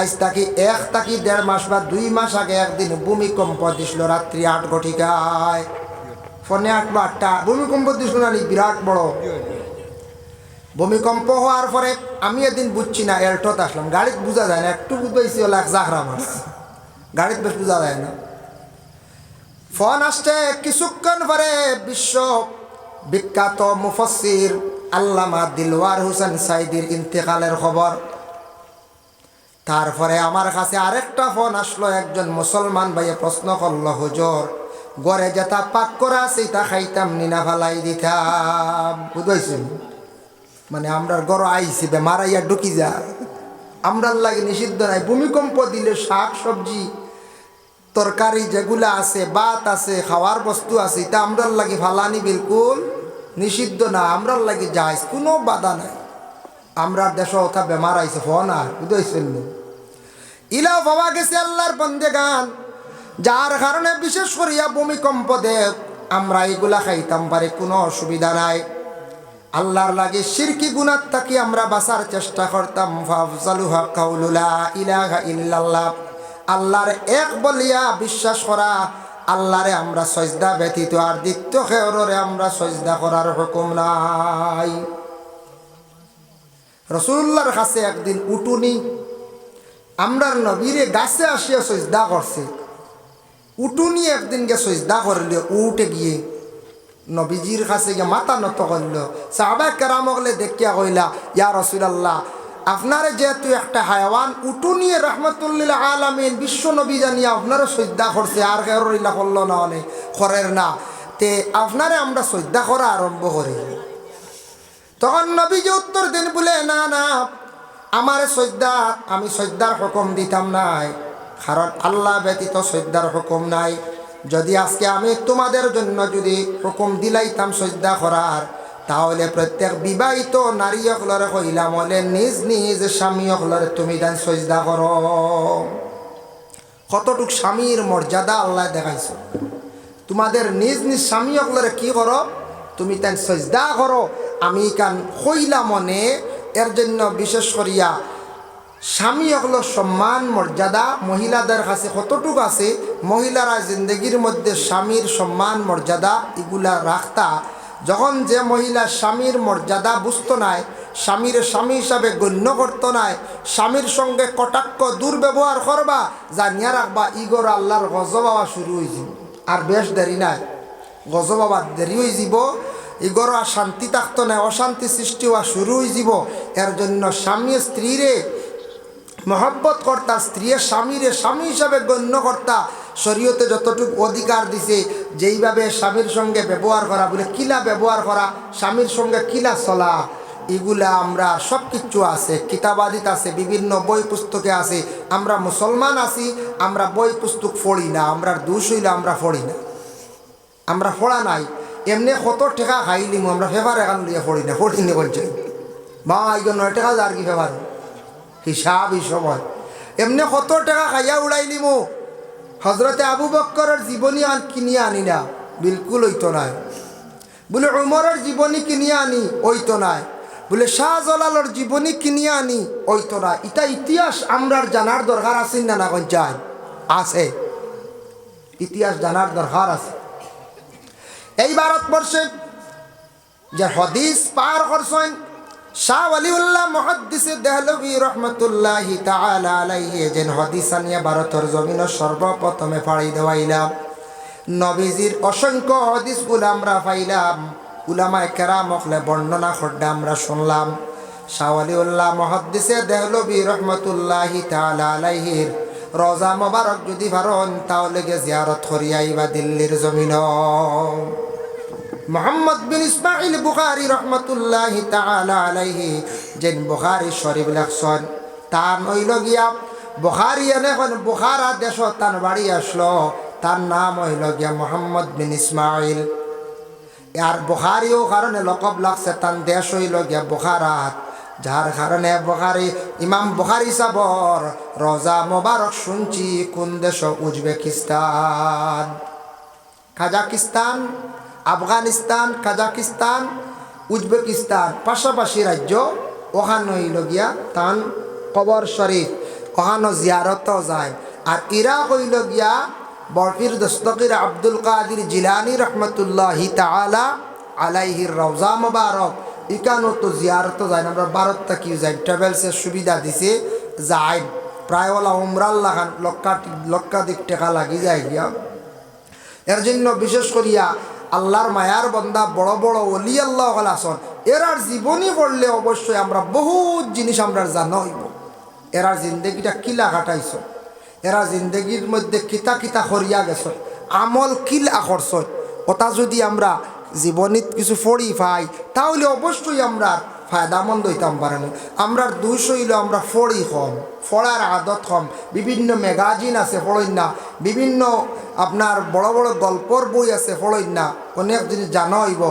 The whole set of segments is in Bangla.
আজ তাকি 1 মাস বা 2 মাস আগে একদিন ভূমিকম্প দিছিল রাত্রি 8 ঘটিকায়, ফোনে 8 বা 8টা ভূমিকম্প দিছিল না, বিরাট বড় ভূমিকম্প হওয়ার পরে আমি এদিন বুঝছি না, এলটোতে আসলাম, গাড়িতে বোঝা যায় না, একটু বুঝাইছি হলো এক জাহরা মাস, গাড়িতে বেশ বোঝা যায় না। ফোন আসছে কিছুক্ষণ পরে বিশ্ব বিখ্যাত মুফাসসির আল্লামা দিলওয়ার হোসেন সাইদির ইন্তেকালের খবর। তারপরে আমার কাছে আরেকটা ফোন আসলো, একজন মুসলমান ভাইয়ে প্রশ্ন করলো, হুজুর ঘরে যেটা পাক করা আছে তা খাইতাম নিনা ফালাই দিতাম, বুঝাইছেন? মানে আমরার গড় আইসি বেমার আইয়া ঢুকি যা, আমরার লাগে নিষিদ্ধ নাই। ভূমিকম্প দিলে শাক সবজি তরকারি যেগুলা আছে, ভাত আছে, খাওয়ার বস্তু আছে, এটা আমরার লাগে ফালানি বিলকুল নিষিদ্ধ না, আমরার লাগে যাইজ, কোনো বাধা নাই। আমরার দেশ ওঠা বেমার আইসে ফোন আর বুঝাইছেন ইলাও বাবা গেছে আল্লাহর বন্দেগান, যার কারণে বিশেষ করিয়া ভূমিকম্প দেব আমরা এগুলা খাইতাম পারে, কোনো অসুবিধা নাই। আল্লাহর লাগে শিরকি গুনাহ থাকি আমরা বাঁচার চেষ্টা করতাম। ফাফজালুহা কাউলু লা ইলাহা ইল্লাল্লাহ, আল্লাহর এক বলিয়া বিশ্বাস করা, আল্লাহরে আমরা সজদা ব্যতীত আর দ্বিতীয় কেউরে আমরা সজদা করার হুকুম নাই। রাসূলুল্লাহর কাছে একদিন উটুনি আমরার নবীরে গাছে আসিয়া সজদা করছে, উটুনি একদিন গে সজদা করলে, উঠে গিয়ে নবীজির কাছে গিয়ে মাথা নত করল। সাহাবা কেরাম হলে দেখিয়া কইলা, ইয়া রাসূলুল্লাহ, আপনারে যেহেতু একটা হায়াওয়ান উটুনিয়ে রহমতুল্লিল আলামিন বিশ্ব নবী জানিয়া আপনারা সজদা করছে, আর কেউরিলা করলো না, অনেক করের না, তে আপনারে আমরা সজদা করা আরম্ভ করি। তখন নবীজি উত্তর দেন বলে, না না, আমার সজদা, আমি সজদার হুকুম দিতাম নাই, কারণ আল্লাহ ব্যতীত সজদার হুকুম নাই। যদি আজকে আমি তোমাদের জন্য যদি হুকুম দিলাইতাম সজদা করার, তাহলে প্রত্যেক বিবাহিত নারী হলরে কইলাম হলে নিজ নিজ স্বামী হলরে তুমি তাই সজদা করো। কতটুক স্বামীর মর্যাদা আল্লাহ দেখাইছ, তোমাদের নিজ নিজ স্বামী হলরে কি করো, তুমি তাই সজদা করো। আমি কান কইলা মনে, এর জন্য বিশেষ করিয়া স্বামী হলো সম্মান মর্যাদা মহিলাদের কাছে কতটুকু আছে, মহিলারা জিন্দগির মধ্যে স্বামীর সম্মান মর্যাদা এগুলা রাখতা। যখন যে মহিলা স্বামীর মর্যাদা বুঝতো নাই, স্বামীর স্বামী হিসাবে গণ্য করতো নাই, স্বামীর সঙ্গে কটাক্ষ দুর্ব্যবহার করবা, জানিয়া রাখবা ইগর আল্লাহর গজব হওয়া শুরু হয়ে যাব। আর বেশ দেরি নাই, গজব হওয়ার দেরি হয়ে যাব, ইগর আর শান্তি থাকতো না, অশান্তি সৃষ্টি হওয়া শুরু হয়ে যাব। এর জন্য স্বামী স্ত্রীরে মহব্বত কর্তা, স্ত্রীর স্বামীরে স্বামী হিসাবে গণ্য কর্তা, শরীয়তে যতটুকু অধিকার দিছে, যেইভাবে স্বামীর সঙ্গে ব্যবহার করা, বলে কিলা ব্যবহার করা, স্বামীর সঙ্গে কিলা চলা, এগুলা আমরা সব কিছু আছে, কিতাবাদিত আছে, বিভিন্ন বই পুস্তকে আছে। আমরা মুসলমান আছি, আমরা বই পুস্তক পড়ি না, আমরা দোষ হইলে আমরা পড়ি না, আমরা পড়া নাই। এমনি কত টাকা খাইলিম আমরা ফেভার এখান লিয়ে পড়ি না, পড়িনি বলছে বা এই 9 টাকা আর কি ফেভার হিসাব এই সময়, এমনি কত টাকা খাইয়া উড়াইলিমো। হজরতে আবু বক্করের জীবনী আর কিনিয়ে আনি না, বিলকুল হইতো নাই। বলে উমরের জীবনী কিনিয়ে আনি, হইতো নাই। বলে শাহজালালের জীবনী কিনিয়ে আনি, হইতো না। এটা ইতিহাস আমরার জানার দরকার আছে না, না চাই আছে, ইতিহাস জানার দরকার আছে। এই ভারতবর্ষে যে হাদিস পার করছেন শাহ ওয়ালিউল্লাহ মুহাদ্দিস দেহলভী রহমতুল্লাহি তাআলা আলাইহি, যেন হাদিস আনিয়া ভারতের জমিনে সর্বপ্রথমে ফাড়ি দেওয়াইলাম। নবীজির অসংখ্য হাদিসগুলো আমরা পাইলাম, উলামায়ে কেরাম হলে বর্ণনা করতে আমরা শুনলাম। শাহ ওয়ালিউল্লাহ মুহাদ্দিস দেহলভী রহমতুল্লাহি তাআলা আলাইহির রওজা মোবারক যদি পারেন তাহলে গিয়ে জিয়ারত করিয়া আইবা দিল্লির জমিন। মোহাম্মদ বিন ইসমাইল বুখারী রহমতুল্লাহি তাআলা আলাইহি, যেন বুখারী শরীফ লেখছেন, তার হইল গিয়া বুখারী এখন বুখারা দেশ তার বাড়ি আসলো, তার নাম হইল গিয়া মোহাম্মদ বিন ইসমাইল। আর বুখারীও কারণে লকব লাগছে, তার দেশ হইল গিয়া বুখারাত, যার কারণে বুখারী ইমাম বুখারী সাবর রওজা মোবারক শুনছি কোন দেশ, Uzbekistan, Kazakhstan, Afghanistan, Kazakhstan, Uzbekistan পাশাপাশি রাজ্য, ওখানে হইল গিয়া তান কবর শরীফ। ওখানো জিয়ারতও যায়। আর ইরা কইল গিয়া বরফির দস্তকির আব্দুল কাদির জিলানি রহমতুল্লাহি তাআলা আলাইহির রওজা মুবারক ইকানো তো জিয়ারত যায়। আমরা ভারতটা কি যাই, ট্রাভেলসের সুবিধা দিছে, যাই প্রায় ওলা উমরাল লাগান লক্ষাধিক টাকা লাগি যায় গিয়া। এর জন্য বিশেষ করিয়া আল্লাহর মায়ার বন্দা বড় বড় ওলি আল্লাহ আসন, এরার জীবনী পড়লে অবশ্যই আমরা বহুত জিনিস আমরা জানা হইব। এরা জিন্দগিটা কিলা কাটাইছ, এরা জিন্দগির মধ্যে কিতা কিতা করিয়া গেছ, আমল কিলা করছ, ওটা যদি আমরা জীবনীত কিছু পড়ি পাই তাহলে অবশ্যই আমরা ফায়দামন্দ হইতাম পারেন। আমরা দুইশো হইলে আমরা পড়ি কম, পড়ার আদত কম। বিভিন্ন ম্যাগাজিন আছে পড়ই না, বিভিন্ন আপনার বড় বড় গল্পর বই আছে পড়ই না, অনেক জিনিস জানা হইব।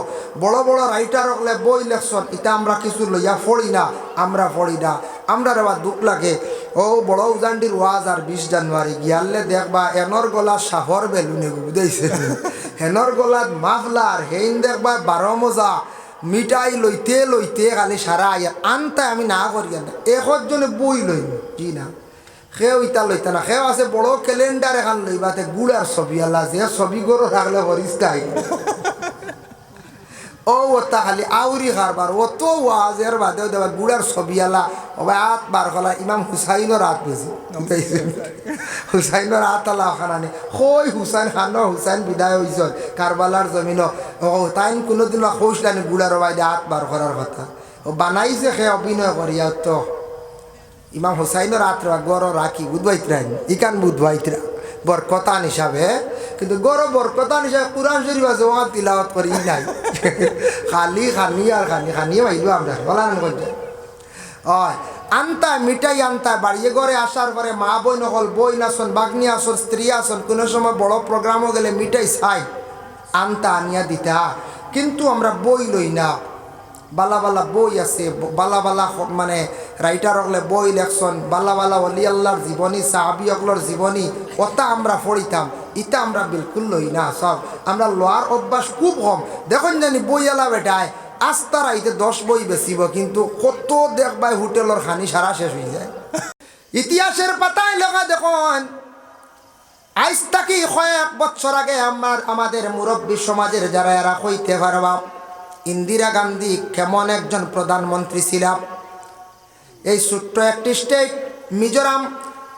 বড় বড় রাইটার হলে বই লেখছেন, এটা আমরা কিছু লইয়া পড়ি না, আমরা পড়ি না। আমরা আবার দুঃখ লাগে। ও বড় উজান্ডির ওয়াজ আর 20 জানুয়ারি গিয়ালে দেখবা এনর গলা শাহর বেলুনে বুঝাইছে, হেনর গলাত মাফলার, হেইন দেখবা 12 মজা মিঠাই লইতে লইতে খালি সারা আইয়া আনতা আমি না করি না। একজনে বই লইম কি না, সেও ইটা লইতে না। সেও আছে বড় ক্যালেন্ডার এখন লইবাতে গুড়ার ছবি আল্লাহ, যে ছবি গরো রাখলে হরিস্তাই ও ওটা খালি আউরি কারবার অত ওয়াজের বাদেও দেবা গুড়ার ছবি আলা ওবা আত বার কলা ইমাম হুসাইনের রাত বুঝি হুসাইনের রাত আলা খানানি কই হুসাইন খান হুসাইন বিদায় হয়েছ কারবালার জমিন ও তাইন কোনোদিন খোঁজলানি গুড়ার বাইদে আত বার করার কথা ও বানাইছে সে অভিনয় করিয়া তো ইমাম হুসাইনের রাত গড় রাখি বুধবাইতরাই ইকান বুধবাইতরা বরকতান হিসাবে, কিন্তু গরো বরকতান হিসাবে কুরআন শরীফ আছে ওখান তিলাওয়াত করি নাই খালি খানি আর খানি খানি ভাইলো আমরা বলা না করতে হয়। আনতায় মিঠাই আনতায় বাড়িয়ে ঘরে আসার পরে মা বই নকল বই নাচন বাগনি আসন স্ত্রী আসন কোনো সময় বড় প্রোগ্রামও গেলে মিঠাই চাই আনতা আনিয়া দিতা, কিন্তু আমরা বই লই না। বালা বালা বই আছে, বালা বালা মানে রাইটার হকলে বই লেখছন, বালা বালা অলি আল্লাহর জীবনী সাহাবি হকলর জীবনী ওটা আমরা পড়িতাম, ইটা আমরা বিলকুল লই না। সব আমরা লোয়ার অভ্যাস খুব কম। দেখুন জানি বই এলা বেটায় আস্তা রাইতে 10 বই বেচিব, কিন্তু কত দেখবাই হোটেলের খানি সারা শেষ হয়ে যায়। ইতিহাসের পাতায় লেখা দেখুন আজ থাকি কয়েক বছর আগে আমাদের মুরব্বী সমাজের যারা এরা হইতে পারবা ইন্দিরা গান্ধী কেমন একজন প্রধানমন্ত্রী ছিলাম। এই ছোট্ট একটি স্টেট মিজোরাম,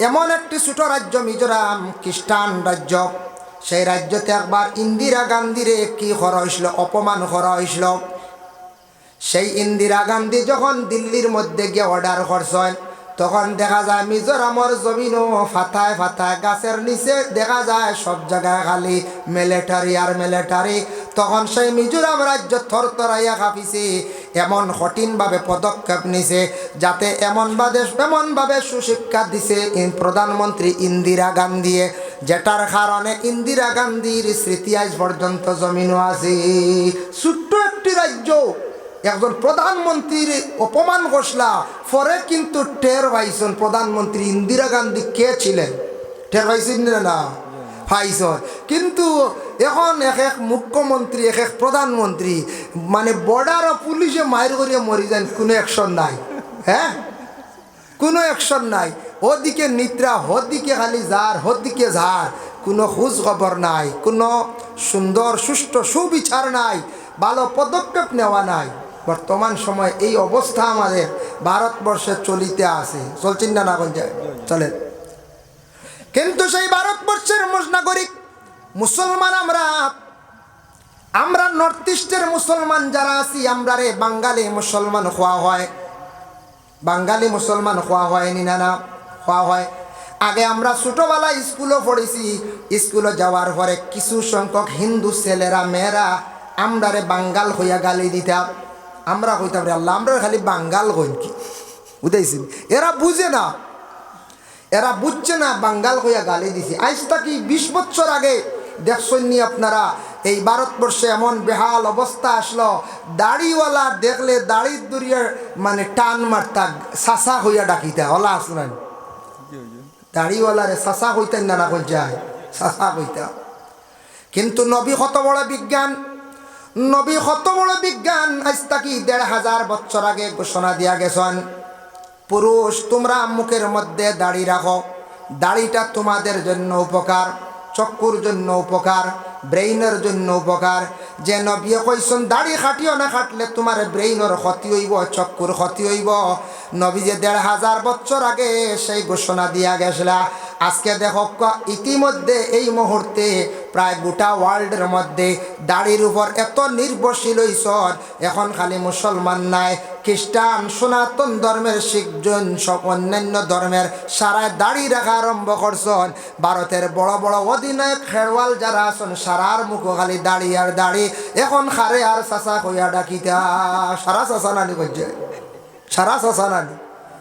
এমন একটি ছোট রাজ্য মিজোরাম, খ্রিস্টান রাজ্য। সেই রাজ্যতে একবার ইন্দিরা গান্ধীরে কি করা হয়েছিল, অপমান করা হয়েছিল। সেই ইন্দিরা গান্ধী যখন দিল্লির মধ্যে গিয়ে অর্ডার করছেন, তখন দেখা যায় মিজোরামর জমিনও ফাতায় ফাতায় গাছের নিচে দেখা যায় সব জায়গায় খালি মিলিটারি আর মিলিটারি। তখন সেই মিজোরাম রাজ্য থরথরাইয়া কাঁপিছে, এমন কঠিনভাবে পদক্ষেপ নিছে যাতে এমনভাবে সুশিক্ষা দিছে প্রধানমন্ত্রী ইন্দিরা গান্ধী, যেটার কারণে ইন্দিরা গান্ধীর স্মৃতি আজ পর্যন্ত জমিনও আছে। ছোট্ট একটি রাজ্য একজন প্রধানমন্ত্রীর অপমান ঘোষলা পরে কিন্তু টের পাইছেন প্রধানমন্ত্রী ইন্দিরা গান্ধী কে ছিলেন, টের পাইছেন না পাইছেন। কিন্তু এখন এক মুখ্যমন্ত্রী এক প্রধানমন্ত্রী মানে বর্ডার পুলিশে মায়ের করিয়া মরি যান, কোনো অ্যাকশন নাই। হ্যাঁ, কোনো অ্যাকশন নাই। ওদিকে নিদ্রা, ওদিকে খালি ঝাড়, ওদিকে ঝাড়, কোনো খোঁজ খবর নাই, কোনো সুন্দর সুষ্ঠু সুবিচার নাই, ভালো পদক্ষেপ নেওয়া নাই। বর্তমান সময় এই অবস্থা আমাদের ভারতবর্ষে চলিতে আছে, চলছেন না? না যায় চলে। কিন্তু সেই ভারতবর্ষের নাগরিক মুসলমান আমরা নর্থ ইস্টের মুসলমান যারা আছি, আমরা রে বাঙালি মুসলমান হওয়া হয়, বাঙালি মুসলমান হওয়া হয়নি না? না হওয়া হয়। আগে আমরা ছোটবেলায় স্কুলও পড়েছি, স্কুলে যাওয়ার পরে কিছু সংখ্যক হিন্দু ছেলেরা মেয়েরা আমরা রে বাঙ্গাল হইয়া গালি দিতাম। আমরা কইতাম রে আল্লাহ আমরা খালি বাঙ্গাল হইন কি বুঝাইছি। এরা বুঝে না, এরা বুঝছে না, বাঙ্গাল হইয়া গালি দিছি। আজ থাকি 20 বছর আগে দেখছেন নি আপনারা এই ভারতবর্ষে এমন বেহাল অবস্থা আসলো, দাড়িওয়ালা দেখলে দাড়ির দড়িয়ে মানে টান মারতা, সাসা হইয়া ডাকিতা হলা আসলেন। দাড়িওয়ালারে সাসা হইতেন না, না কই যায় সাসা হইতা। কিন্তু নবী কত বড় বিজ্ঞান, নবী কত বড় বিজ্ঞান আজ থাকি 1500 বছর আগে ঘোষণা দিয়া গেছেন। পুরুষ তোমরা মুখের মধ্যে দাড়ি রাখো, দাড়িটা তোমাদের জন্য উপকার, চক্ষুর জন্য উপকার, ব্রেইনের জন্য উপকার। যে নবী কইছেন দাড়ি খাটিও না, খাটলে তোমার ব্রেইনের ক্ষতি হইব, চক্ষুর ক্ষতি হইব। নবী যে ১৫০০ বছর আগে সেই ঘোষণা দিয়া গেছিলা। আজকে দেখো ইতিমধ্যে এই মুহূর্তে প্রায় গোটা ওয়ার্ল্ডের মধ্যে দাড়ির উপর এত নির্ভরশীল হইছন। এখন খালি মুসলমান নাই, খ্রিস্টান, সনাতন ধর্মের, শিখজন, সব অন্যান্য ধর্মের সারায় দাড়ি রাখা আরম্ভ করছেন। ভারতের বড় বড় অধিনায়ক খেলোয়াড় যারা আছেন সারার মুখ খালি দাড়ি আর দাড়ি। এখন খারে আর চাচা কইয়া ডাকিতা, সারা চাচা নানি করছে, সারা চাচা নানি।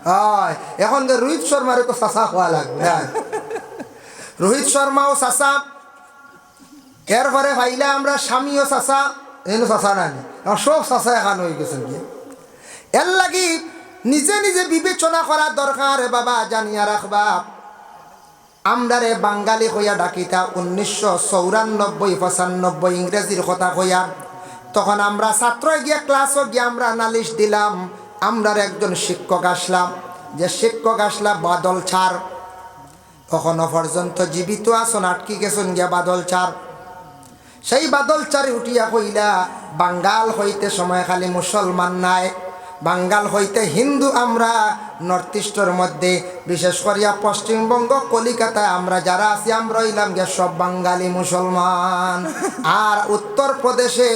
হয় এখন যে রোহিত শর্মারে তো চাচা খোয়া লাগবে। হ্যাঁ, রোহিত শর্মাও চাচা, এরপরে ভাইলে আমরা স্বামীও চাচা, এনে চাচা নানি, সব চাচা এখন হয়ে গেছেন। কি এর লাগি নিজে নিজে বিবেচনা করা দরকার। বাবা জানিয়া রাখবা, আমরারে বাঙালি হইয়া ডাকিতা 1994-95 ইংরেজির কথা হইয়া। তখন আমরা ছাত্র গিয়া ক্লাসও গিয়া আমরা নালিশ দিলাম। আমরার একজন শিক্ষক আসলাম, যে শিক্ষক আসলা বাদল ছাড়, তখনও পর্যন্ত জীবিত আসন, আটকি গেছেন গিয়া বাদল ছাড়। সেই বাদল চারে উঠিয়া কইলা বাঙ্গাল হইতে সময় খালি মুসলমান নাই, বাঙ্গাল হইতে হিন্দু। আমরা নর্থ ইস্টের মধ্যে বিশেষ করিয়া পশ্চিমবঙ্গ, কলিকাতায় আমরা যারা আছি আমরা হইলাম গিয়া সব বাঙালি মুসলমান। আর উত্তরপ্রদেশে,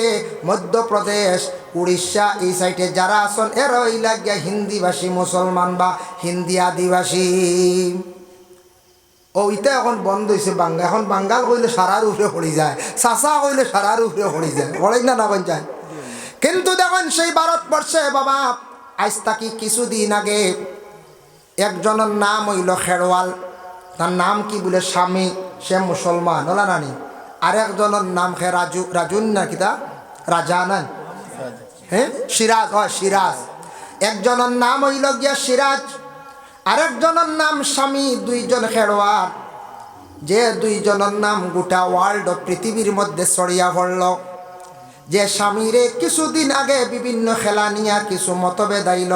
মধ্যপ্রদেশ, উড়িষ্যা এই সাইডে যারা আছেন এরা হইলা গিয়া হিন্দিভাষী মুসলমান বা হিন্দি আদিবাসী। ওইটা এখন বন্ধ হয়েছে বাঙ্গা। এখন বাঙ্গাল কইলে সারার উপরে পড়ি যায়, চাচা কইলে সারার উপরে পড়ি যায়, বলেন না না পঞ্চায়েত। কিন্তু দেখুন সেই ভারতবর্ষে বাবা আজ তাকি কিছুদিন আগে একজনের নাম হইল খেরওয়াল, তার নাম কি বলে স্বামী, সে মুসলমান হলা নানি। আরেকজনের নাম খে রাজু, রাজুন না কিতা রাজানান, হ্যাঁ সিরাজ, হয় সিরাজ। একজনের নাম হইল গিয়া সিরাজ, আরেকজনের নাম স্বামী। দুইজন খেলোয়াড়, যে দুইজনের নাম গোটা ওয়ার্ল্ড পৃথিবীর মধ্যে ছড়িয়া পড়ল। যে স্বামীরে কিছুদিন আগে বিভিন্ন খেলা নিয়ে কিছু মতভেদ আইল,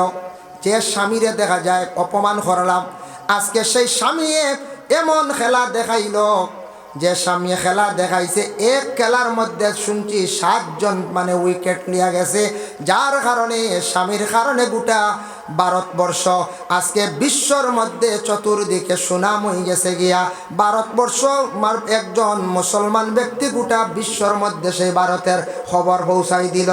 যে স্বামীরে দেখা যায় অপমান করলাম, আজকে সেই স্বামী এমন খেলা দেখাইল, যে স্বামী খেলা দেখাইছে এক খেলার মধ্যে শুনছি 7 জন মানে উইকেট নিয়ে গেছে। যার কারণে স্বামীর কারণে গোটা ভারতবর্ষ আজকে বিশ্বর মধ্যে চতুর্দিকে সুনাম হয়ে গেছে গিয়া। ভারতবর্ষ একজন মুসলমান ব্যক্তি গোটা বিশ্বর মধ্যে সেই ভারতের খবর পৌঁছাই দিল,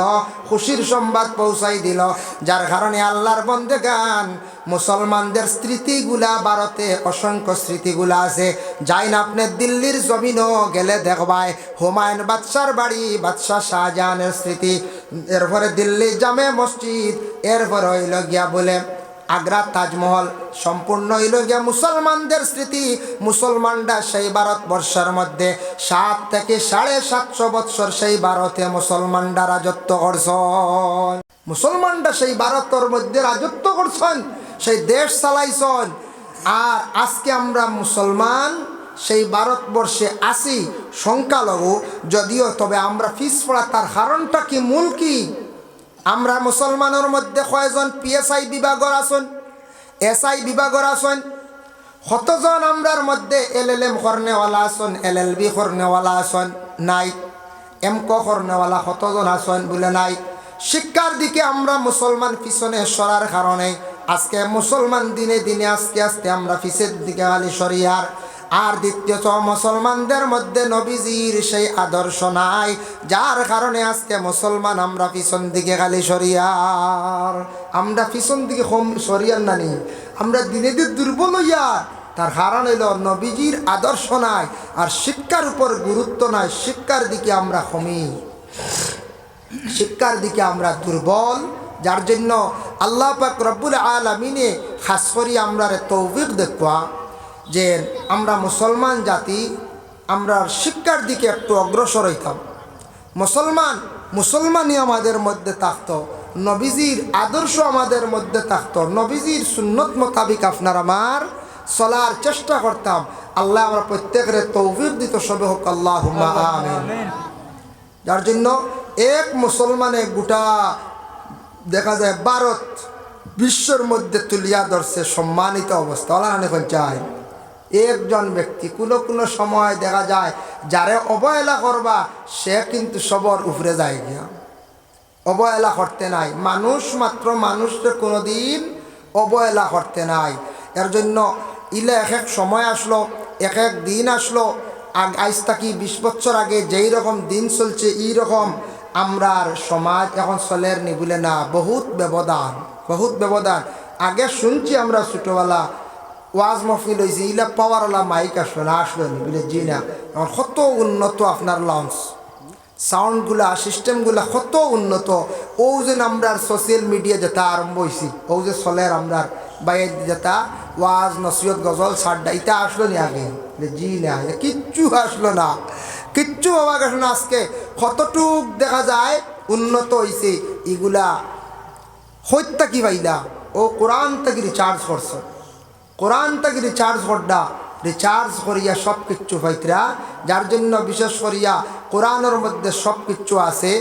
খুশির সংবাদ পৌঁছাই দিল। যার কারণে আল্লাহর বন্দেগান মুসলমানদের স্মৃতিগুলা, ভারতে অসংখ্য স্মৃতিগুলা আছে। যাই না আপনি দিল্লির জমিনও গেলে দেখবাই হুমায়ুন বাদশার বাড়ি, বাদশাহ শাহজাহানের স্মৃতি। এরপরে দিল্লি জামে মসজিদ, এরপরে হইল গিয়া বলে আগ্রা তাজমহল, সম্পূর্ণ হইল গিয়া মুসলমানদের স্মৃতি। মুসলমানরা সেই ভারতবর্ষের মধ্যে 7 থেকে 750 বৎসর সেই ভারতে মুসলমানরা রাজত্ব করছেন। মুসলমানরা সেই ভারতের মধ্যে রাজত্ব করছেন, সেই দেশ চালাইছেন। আর আজকে আমরা মুসলমান সেই ভারতবর্ষে আসি সংখ্যালঘু যদিও, তবে আমরা পিছ পড়া। তার কারণটা কি, মূল কি? আমরা মুসলমানের মধ্যে কয়জন PSI বিভাগর আছেন, SI বিভাগর আছেন, কতজন আমরার মধ্যে LLM করনেওয়ালা আছেন, LLB করনেওয়ালা আছেন নাই, MCO করনেওয়ালা কতজন আছেন বলে নাই। শিক্ষার দিকে আমরা মুসলমান পিছনে সরার কারণে আজকে মুসলমান দিনে দিনে আস্তে আস্তে আমরা পিছের দিকে খালি সরিয়ার। আর দ্বিতীয়ত মুসলমানদের মধ্যে নবীজির সেই আদর্শ নাই, যার কারণে আজকে মুসলমান আমরা পিছন দিকে খালি সরিয়ার। আমরা পিছন দিকে সরিয়ার নানি, আমরা দিনে দিন দুর্বল হইয়া। তার কারণ হইল নবীজির আদর্শ নাই, আর শিক্ষার উপর গুরুত্ব নাই। শিক্ষার দিকে আমরা কমি, শিক্ষার দিকে আমরা দুর্বল। যার জন্য আল্লাহ পাক রব্বুল আলামিনে খাস করি আমরা তৌফিক দেখবা যে আমরা মুসলমান জাতি আমরা শিক্ষার দিকে একটু অগ্রসর হইতাম। মুসলমানই আমাদের মধ্যে থাকতো, নবীজির আদর্শ আমাদের মধ্যে থাকতো, নবীজির সুন্নত মোতাবিক আপনার আমার চলার চেষ্টা করতাম। আল্লাহ আমরা প্রত্যেকের তৌফিক দিত, সবে হোক আল্লাহুম্মা আমিন। যার জন্য এক মুসলমানে গোটা দেখা যায় বিশ্বের মধ্যে তুলিয়া ধরছে সম্মানিত অবস্থা। ওলা এখন চাই একজন ব্যক্তি কোনো কোনো সময় দেখা যায় যারে অবহেলা করবা সে কিন্তু সবর উপরে যায় গিয়া। অবহেলা করতে নাই, মানুষ মাত্র মানুষকে কোনোদিন অবহেলা করতে নাই। এর জন্য ইলে এক এক সময় আসলো, এক এক দিন আসলো। আজ থাকি 20 বছর আগে যেই রকম দিন চলছে এই রকম আমরার সমাজ এখন চলের নি বলে না, বহুত ব্যবধান, বহুত ব্যবধান। আগে শুনছি আমরা ছোটোবেলা ওয়াজ মহফিল হয়েছে, ইলা পাওয়ারওয়ালা মাইক আসলো না, আসলো নি বলে জি না। এখন কত উন্নত আপনার লঞ্চ সাউন্ডগুলা সিস্টেমগুলা কত উন্নত। ও যে আমরার সোশ্যাল মিডিয়া যেটা আরম্ভ হয়েছি, ও যে চলের আমরার বাইরে যেটা ওয়াজ নসিহত গজল সাড্ডা এটা আসলো নি আগে? জি না, কিচ্ছু আসলো না, কিচ্ছু হওয়া গেছে না। আজকে কতটুক দেখা যায় উন্নত হয়েছে। এগুলা হত্যা কি ভাইলা ও কোরআন থেকে রিচার্জ করছ, কোরআন থেকে রিচার্জ করডা, রিচার্জ করিয়া সব কিচ্ছু পাইতরা। যার জন্য বিশেষ করিয়া কোরআনের মধ্যে সব কিচ্ছু আছে।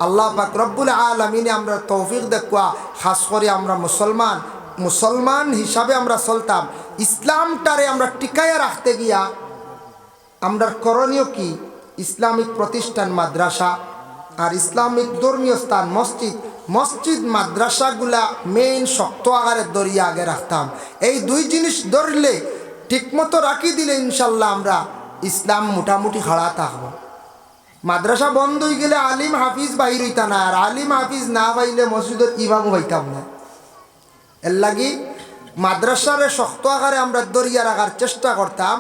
আল্লাহ পাক রব্বুল আলামিনে আমরা তৌফিক দেখুয়া, খাস করে আমরা মুসলমান হিসাবে আমরা চলতাম। ইসলামটারে আমরা টিকাইয়া রাখতে গিয়া আমরা করণীয় কি? ইসলামিক প্রতিষ্ঠান মাদ্রাসা আর ইসলামিক ধর্মীয় স্থান মসজিদ মাদ্রাসাগুলা মেইন শক্ত আকারে দরিয়া আগে রাখতাম। এই দুই জিনিস ধরলে ঠিকমতো রাখি দিলে ইনশাল্লাহ আমরা ইসলাম মোটামুটি খাড়া থাকবো। মাদ্রাসা বন্ধ হয়ে গেলে আলিম হাফিজ বাহির হইতা না, আর আলিম হাফিজ না পাইলে মসজিদের ইমাম হইতাম না। এর লাগি মাদ্রাসারে শক্ত আকারে আমরা দরিয়া রাখার চেষ্টা করতাম,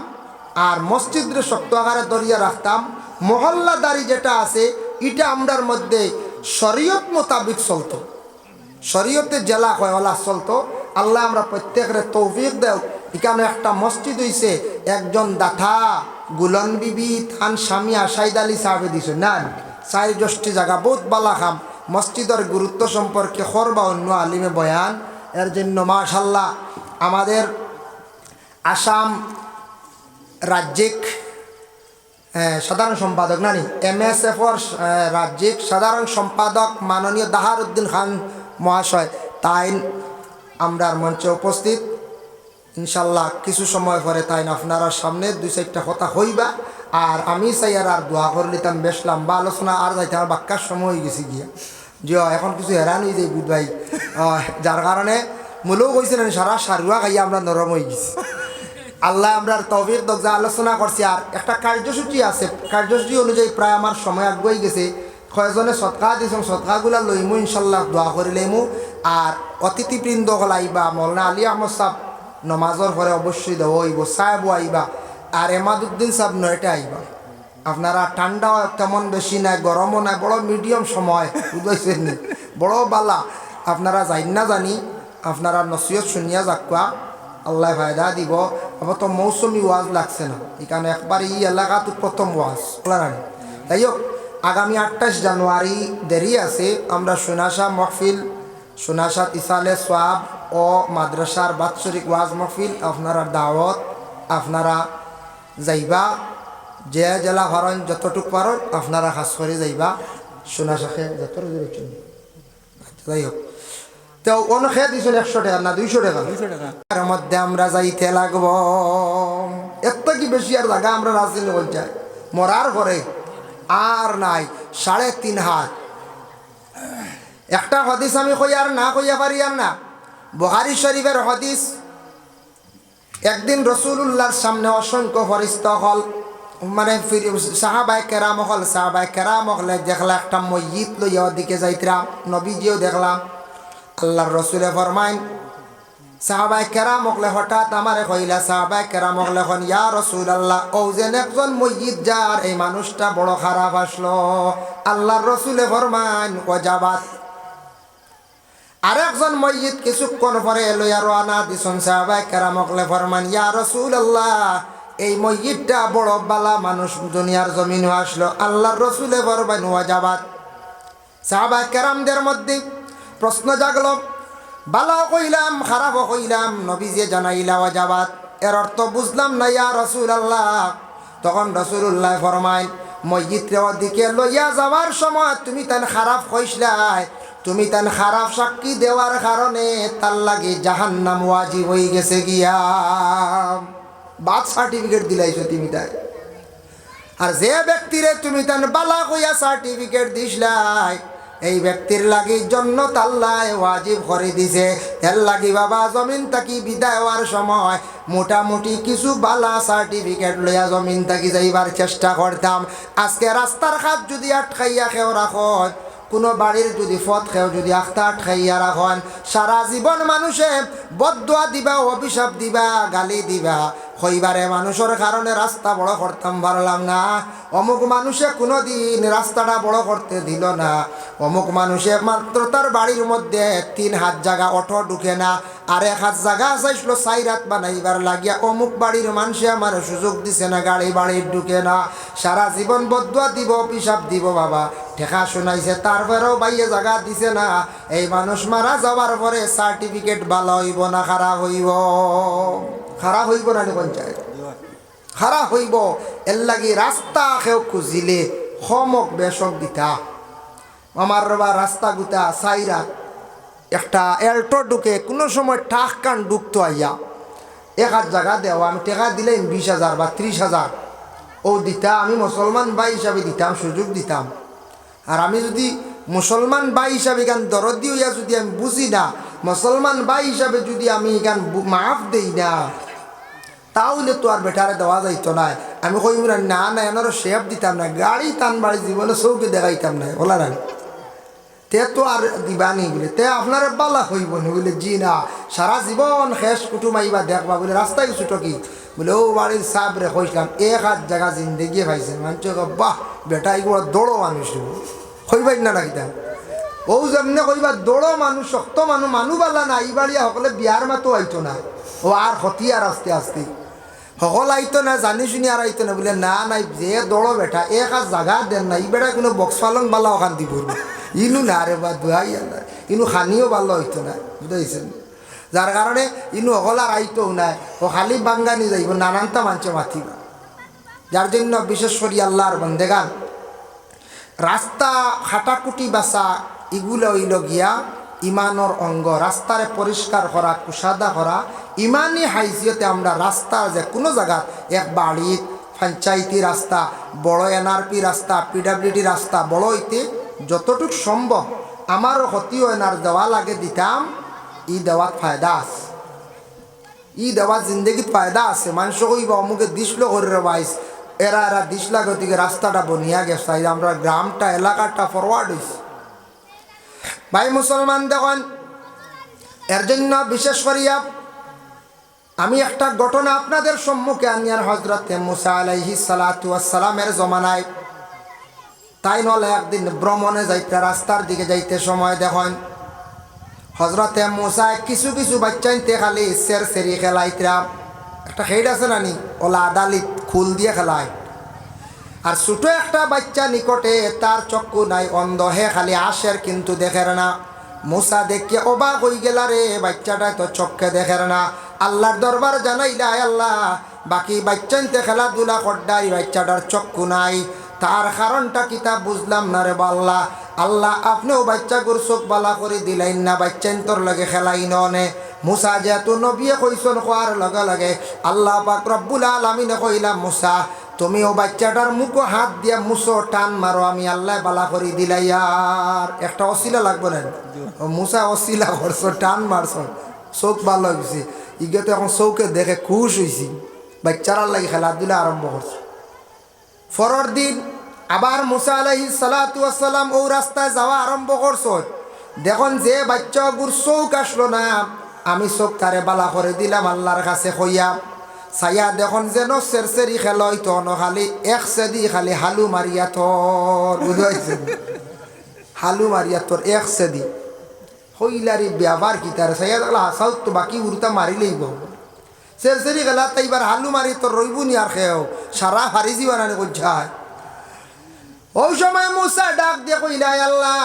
আর মসজিদরে শক্ত আকারে দরিয়া রাখতাম। মহল্লাদারি যেটা আছে এটা আমরার মধ্যে শরীয়ত মোতাবিক চলতো, শরীয়তে জেলা কয়লা চলতো। আল্লাহ আমরা প্রত্যেকের তৌফিক দেও। এখানে একটা মসজিদ হইছে, একজন দাথা গুলন বিবি থান স্বামী আশাইদ আলী সাহেবে দিছে না, 4 জ্যৈষ্ঠী জায়গা বহুত বালা খাম। মসজিদের গুরুত্ব সম্পর্কে করবা অন্য আলিমে বয়ান। এর জন্য মাশাল্লাহ আমাদের আসাম রাজ্যিক সাধারণ সম্পাদক নানি MSFর রাজ্যিক সাধারণ সম্পাদক মাননীয় দাহার উদ্দিন খান মহাশয় তাই আমরার মঞ্চে উপস্থিত। ইনশাল্লাহ কিছু সময় পরে তাই আপনারা সামনে 2-4টা কথা হইবা। আর আমি চাই আর দোয়া করে নিতাম, বেশলাম বা আলোচনা আর যাইতে আমার বাক্যার সময় হয়ে গেছি গিয়া যে এখন কিছু হেরান হয়ে যায় বুধ ভাই, যার কারণে মূলেও কইছিলেন সারা সারুয়া খাইয়া আমরা নরম হয়ে গেছি। আল্লাহ আমরা তৌফিক দক যা আলোচনা করছি। আর একটা কার্যসূচি আছে, কার্যসূচি অনুযায়ী প্রায় আমার সময় আগুয়াই গেছে। কয়েকজনে সৎকা দিয়েছেন, সৎকাগুলা লইমু ইনশাল্লাহ দোয়া করে লইমু। আর অতিথিবৃন্দ হল আইবা, মৌলানা আলী আহমদ সাহেব নমাজর পরে অবশ্যই দেবো হইব, সাহেবও আইবা, আর এমাদুদ্দিন সাহেব 9টা আইবা। আপনারা ঠান্ডাও তেমন বেশি নাই, গরমও নাই, বড় মিডিয়াম সময় বুঝাইছেন, বড় বালা। আপনারা যাই না জানি আপনারা নসিহত শুনিয়া যাকুয়া, আল্লাহ ফায়দা দিব। আবার তো মৌসুমি ওয়াজ লাগছে না, এখানে একবার এই এলাকাত প্রথম ওয়াজ বলার। যাই হোক, আগামী 28 জানুয়ারি দেরি আছে। আমরা সোনাশা মহফিল, সোনাশা ইসালে সোয়াব ও মাদ্রাসার বাৎসরিক ওয়াজ মহফিল আপনারা দাওয়াত, আপনারা যাইবা। যে জেলা হরণ যতটুক পারেন আপনারা খাস করে যাইবা সোনাশাখে যত। যাই হোক, তো অনেকে দিয়েছেন 100 টাকা না 200 টাকা, তার মধ্যে আমরা যাইতে লাগব। এত কি বেশি আর জায়গা আমরা রাজধানী হয়ে যাই মরার ঘরে আর নাই 3.5 হাত। একটা হাদিস আমি কই আর না কইয়া পারি আর না, বুখারী শরীফের হাদিস। একদিন রাসূলুল্লাহর সামনে অসংখ্য ফেরেশতা হল, মানে সাহাবায়ে কেরাম হলে দেখলা একটা মসজিদ লইয়া ওদিকে যাইতরা। নবীজিও দেখলাম, আল্লাহর রসুলে ফরমাইন সাহাবায়ে কেরাম হলে হঠাৎ আমারে কইলা, সাহাবায়ে কেরাম হলে এখন ইয়া রাসূলুল্লাহ, ও যেন একজন মসজিদ যার এই মানুষটা বড় খারাপ আসলো। আল্লাহর রসুলে ফরমাইন ওয়াজাবাত। আরেকজন মসজিদ কিছুক্ষণ পরে লইয়া রওনা দিছেন। সাহাবায়ে কেরাম হলে ফরমান ইয়া রাসূলুল্লাহ, এই মসজিদটা বড় বালা মানুষ দুনিয়ার জমিনে আসলো। আল্লাহর রসুলে ফরমাইন ওয়াজাবাত। সাহাবায়ে কেরামদের মধ্যে প্রশ্ন জাগলো, বালাও কইলাম খারাপও কইলাম, নবীজি জানাইলা ওয়াজাবাত, এর অর্থ বুঝলাম না ইয়া রাসূলুল্লাহ। তখন রাসূলুল্লাহ ফরমাইন, মসজিদের দিকে লইয়া যাওয়ার সময় তুমি তান খারাপ কইসলাই, তুমি তান খারাপ সাক্ষী দেওয়ার কারণে তার লাগে জাহান্নাম ওয়াজিব হয়ে গেছে গিয়া বাদ সার্টিফিকেট দিলাইছো তুমি তাই। আর যে ব্যক্তিরে তুমি তান বালা কইয়া সার্টিফিকেট দিসলাই এই ব্যক্তির লাগি জান্নাত আল্লাহ ওয়াজিব করে দিছে। এর লাগি বাবা জমিন থাকি বিদায় হওয়ার সময় মোটামুটি কিছু বালা সার্টিফিকেট লইয়া জমিন থাকি যাইবার চেষ্টা করতাম। আজকে রাস্তার ঘাট যদি আটকাইয়া খেও রাখন, কোনো বাড়ির যদি পথ খেও যদি আখতা আটকাইয়া রাখন, সারা জীবন মানুষে বদদুয়া দিবা, অভিশাপ দিবা, গালি দিবা, হইবারে মানুষের কারণে রাস্তা বড় করতাম পারলাম না, অমুক মানুষে কোনো দিন রাস্তাটা বড় করতে দিল না, অমুক মানুষে মাত্র তার বাড়ির মধ্যে 3 হাত জায়গা অটো ঢুকে না, আর 1 হাত জায়গা চাইছিল 4 হাত বানাইবার লাগিয়া অমুক বাড়ির মানুষে আমার সুযোগ দিছে না, গাড়ি বাড়ির ঢুকে না। সারা জীবন বদদুয়া দিব, অভিশাপ দিব বাবা, ঠেকা শোনাইছে, তারপরেও বাইয়ে জায়গা দিছে না। এই মানুষ মারা যাওয়ার পরে সার্টিফিকেট ভালো হইব না খারাপ হইব? খারাপ হইব না পঞ্চায়েত খারাপ হইব। এর লাগি রাস্তা কেউ খুঁজিলে সমক বেশক দিতা। আমার বাবা রাস্তা গুতা সাইরা একটা এল্টো ঢুকে কোনো সময় টাক কান ঢুকতো আইয়া 1 হাত জায়গা দেওয়া, আমি টাকা দিলে 20,000 বা 30,000 ও দিতা, আমি মুসলমান ভাই হিসাবে দিতাম, সুযোগ দিতাম। আর আমি যদি মুসলমান ভাই হিসাবে গান দরদি হইয়া যদি আমি বুঝি না, মুসলমান ভাই হিসাবে যদি আমি গান মাফ দেই না, তাহলে তো আর বেটারে দেওয়া যাইতো না। আমি কইব না না এনারও শেপ দিতাম না, গাড়ি টান বাড়ি জীবনে চৌকে দেখাইতাম না, ওলা না তে তো আর দিবানি বলে তে আপনার বালা হইব না বলে, জি না সারা জীবন শেষ কুটুম আইবা দেখবা বলে রাস্তায় ছুটো কি বলে ও বাড়ির সাপ রে কইলাম 1 হাত জায়গা জিন্দগি পাইছে। মানুষ বাহ বেটা এগুলো দৌড়ো মানুষ কইবাই না রাখিতাম ও যেমনে কইবা দৌড়ো মানুষ, শক্ত মানুষ, বালা না এই বাড়িয়া সকলে বিয়ার মাতো আইতো না, ও আর হতি আর আস্তে আস্তে সকল আইতো না, জানি শুনি আর আইতো না বলে না নাই যে দৌড়ো বেটা 1 হাত জায়গা দেন না, এই বেটা কোনো বক্স পালং বালা ওখান দিব ইনু না রে বা দুহাই ইনু খানিও ভালো হইতো না, বুঝাইছেন? যার কারণে ইনু সকল আর আইতো নাই, ও খালি বাঙ্গানি যাইব, নানানটা মানুষে মাতিব। যার জন্য বিশেষ করি আল্লাহর বন্দেগান রাস্তা খাটাকুটি বাসা এগুলো হইল গিয়া ইমানর অঙ্গ। রাস্তারে পরিষ্কার করা, কুসাদা করা ইমানি হাইজিয়তে আমরা রাস্তার যে কোনো জায়গাত এক বাড়ির পঞ্চায়েতি রাস্তা, বড় NRP রাস্তা, PWD রাস্তা বড় হইতে যতটুক সম্ভব আমারও ক্ষতিও এনার দেওয়া লাগে দিতাম। ই দেওয়াত ফায়দা আছে, ই দেওয়ার জিন্দগিত ফায়দা আছে। মানুষ কইবা অমুকে দিসলো করে বাইস, এরা দিসলা গতিকে রাস্তাটা বনিয়া গেছে, আমরা গ্রামটা এলাকাটা ফরওয়ার্ড হয়েছে। ভাই মুসলমান দেখেন, এর জন্য বিশেষ করিয়া আমি একটা ঘটনা আপনাদের সম্মুখে আনিয়ার হজরতে মুসা আলাইহিস সালাতু ওয়াস সালামের জমানায় তাই নলে একদিন ভ্রমণে যাইতে রাস্তার দিকে যাইতে সময় দেখেন হজরতে মুসা কিছু কিছু বাচ্চাইতে খালি সেরি খেলাইতরা, একটা খেড আছে নানি ওলা আদালিত খুল দিয়ে খেলায়, আর ছোট একটা বাচ্চা নিকটে তার চক্ষু নাই, অন্ধ হে খালি আসের কিন্তু দেখের না। মুসা দেখে অবাক হয়ে গেল, রে বাচ্চাটা তো চক্ষে দেখের না। আল্লাহর দরবার জানাইলা, আল্লাহ বাকি বাচ্চাইতে খেলাধুলা করডাই বাচ্চাটার চক্ষু নাই, তার কারণটা কিতা বুঝলাম না রে বাল্লা। আল্লাহ আপনিও বাচ্চাগুর চোখ বালা করে দিলেন না, বাচ্চাইন তোর লগে খেলাই নে। মুসা যেহেতু নবিয়ে কইসন খোয়ার লগে লগে আল্লাহ পাক রব্বুল আলামিনে কইলাম, মুসা তুমিও বাচ্চাটার মুখো হাত দিয়া মুসো টান মারো, আমি আল্লাহ বালা করে দিলাই। আর একটা অশিলা লাগবে না, মুসা অশিলা করছো, টান মারছ, চোখ ভালো হয়েছে, ইগে তো এখন চৌকে দেখে খুশ হয়েছি, বাচ্চারার লাগে খেলাধুলা আরম্ভ করছে। পরের দিন আবার মুসা আলাইহিস সালাতু ওয়াস সালাম ও রাস্তায় যাওয়া আরম্ভ করছ। দেখুন যে বাচ্চা গুর চৌক আসলো না, আমি চোখ তারে বালা করে দিলাম আল্লাহর কাছে কইয়া। ছায়া দেখুন যেন সেরসেরি খেল হইতো খালি এক সেদি খালি হালু মারিয়া তোর, বুঝাইছে হালু মারিয়া তোর এক সেদি হইলারি ব্যবহার কি তার ছায়া দেখলা হাসাও তো বাকি উড়তা মারি লইব, সেরসেরি খেলা তাই এবার হালু মারি তোর রইব নি আর খেয়েও সারা হারিজি বানানি করছায়। ওই সময় মুসা ডাক দিয়ে কইলা, আল্লাহ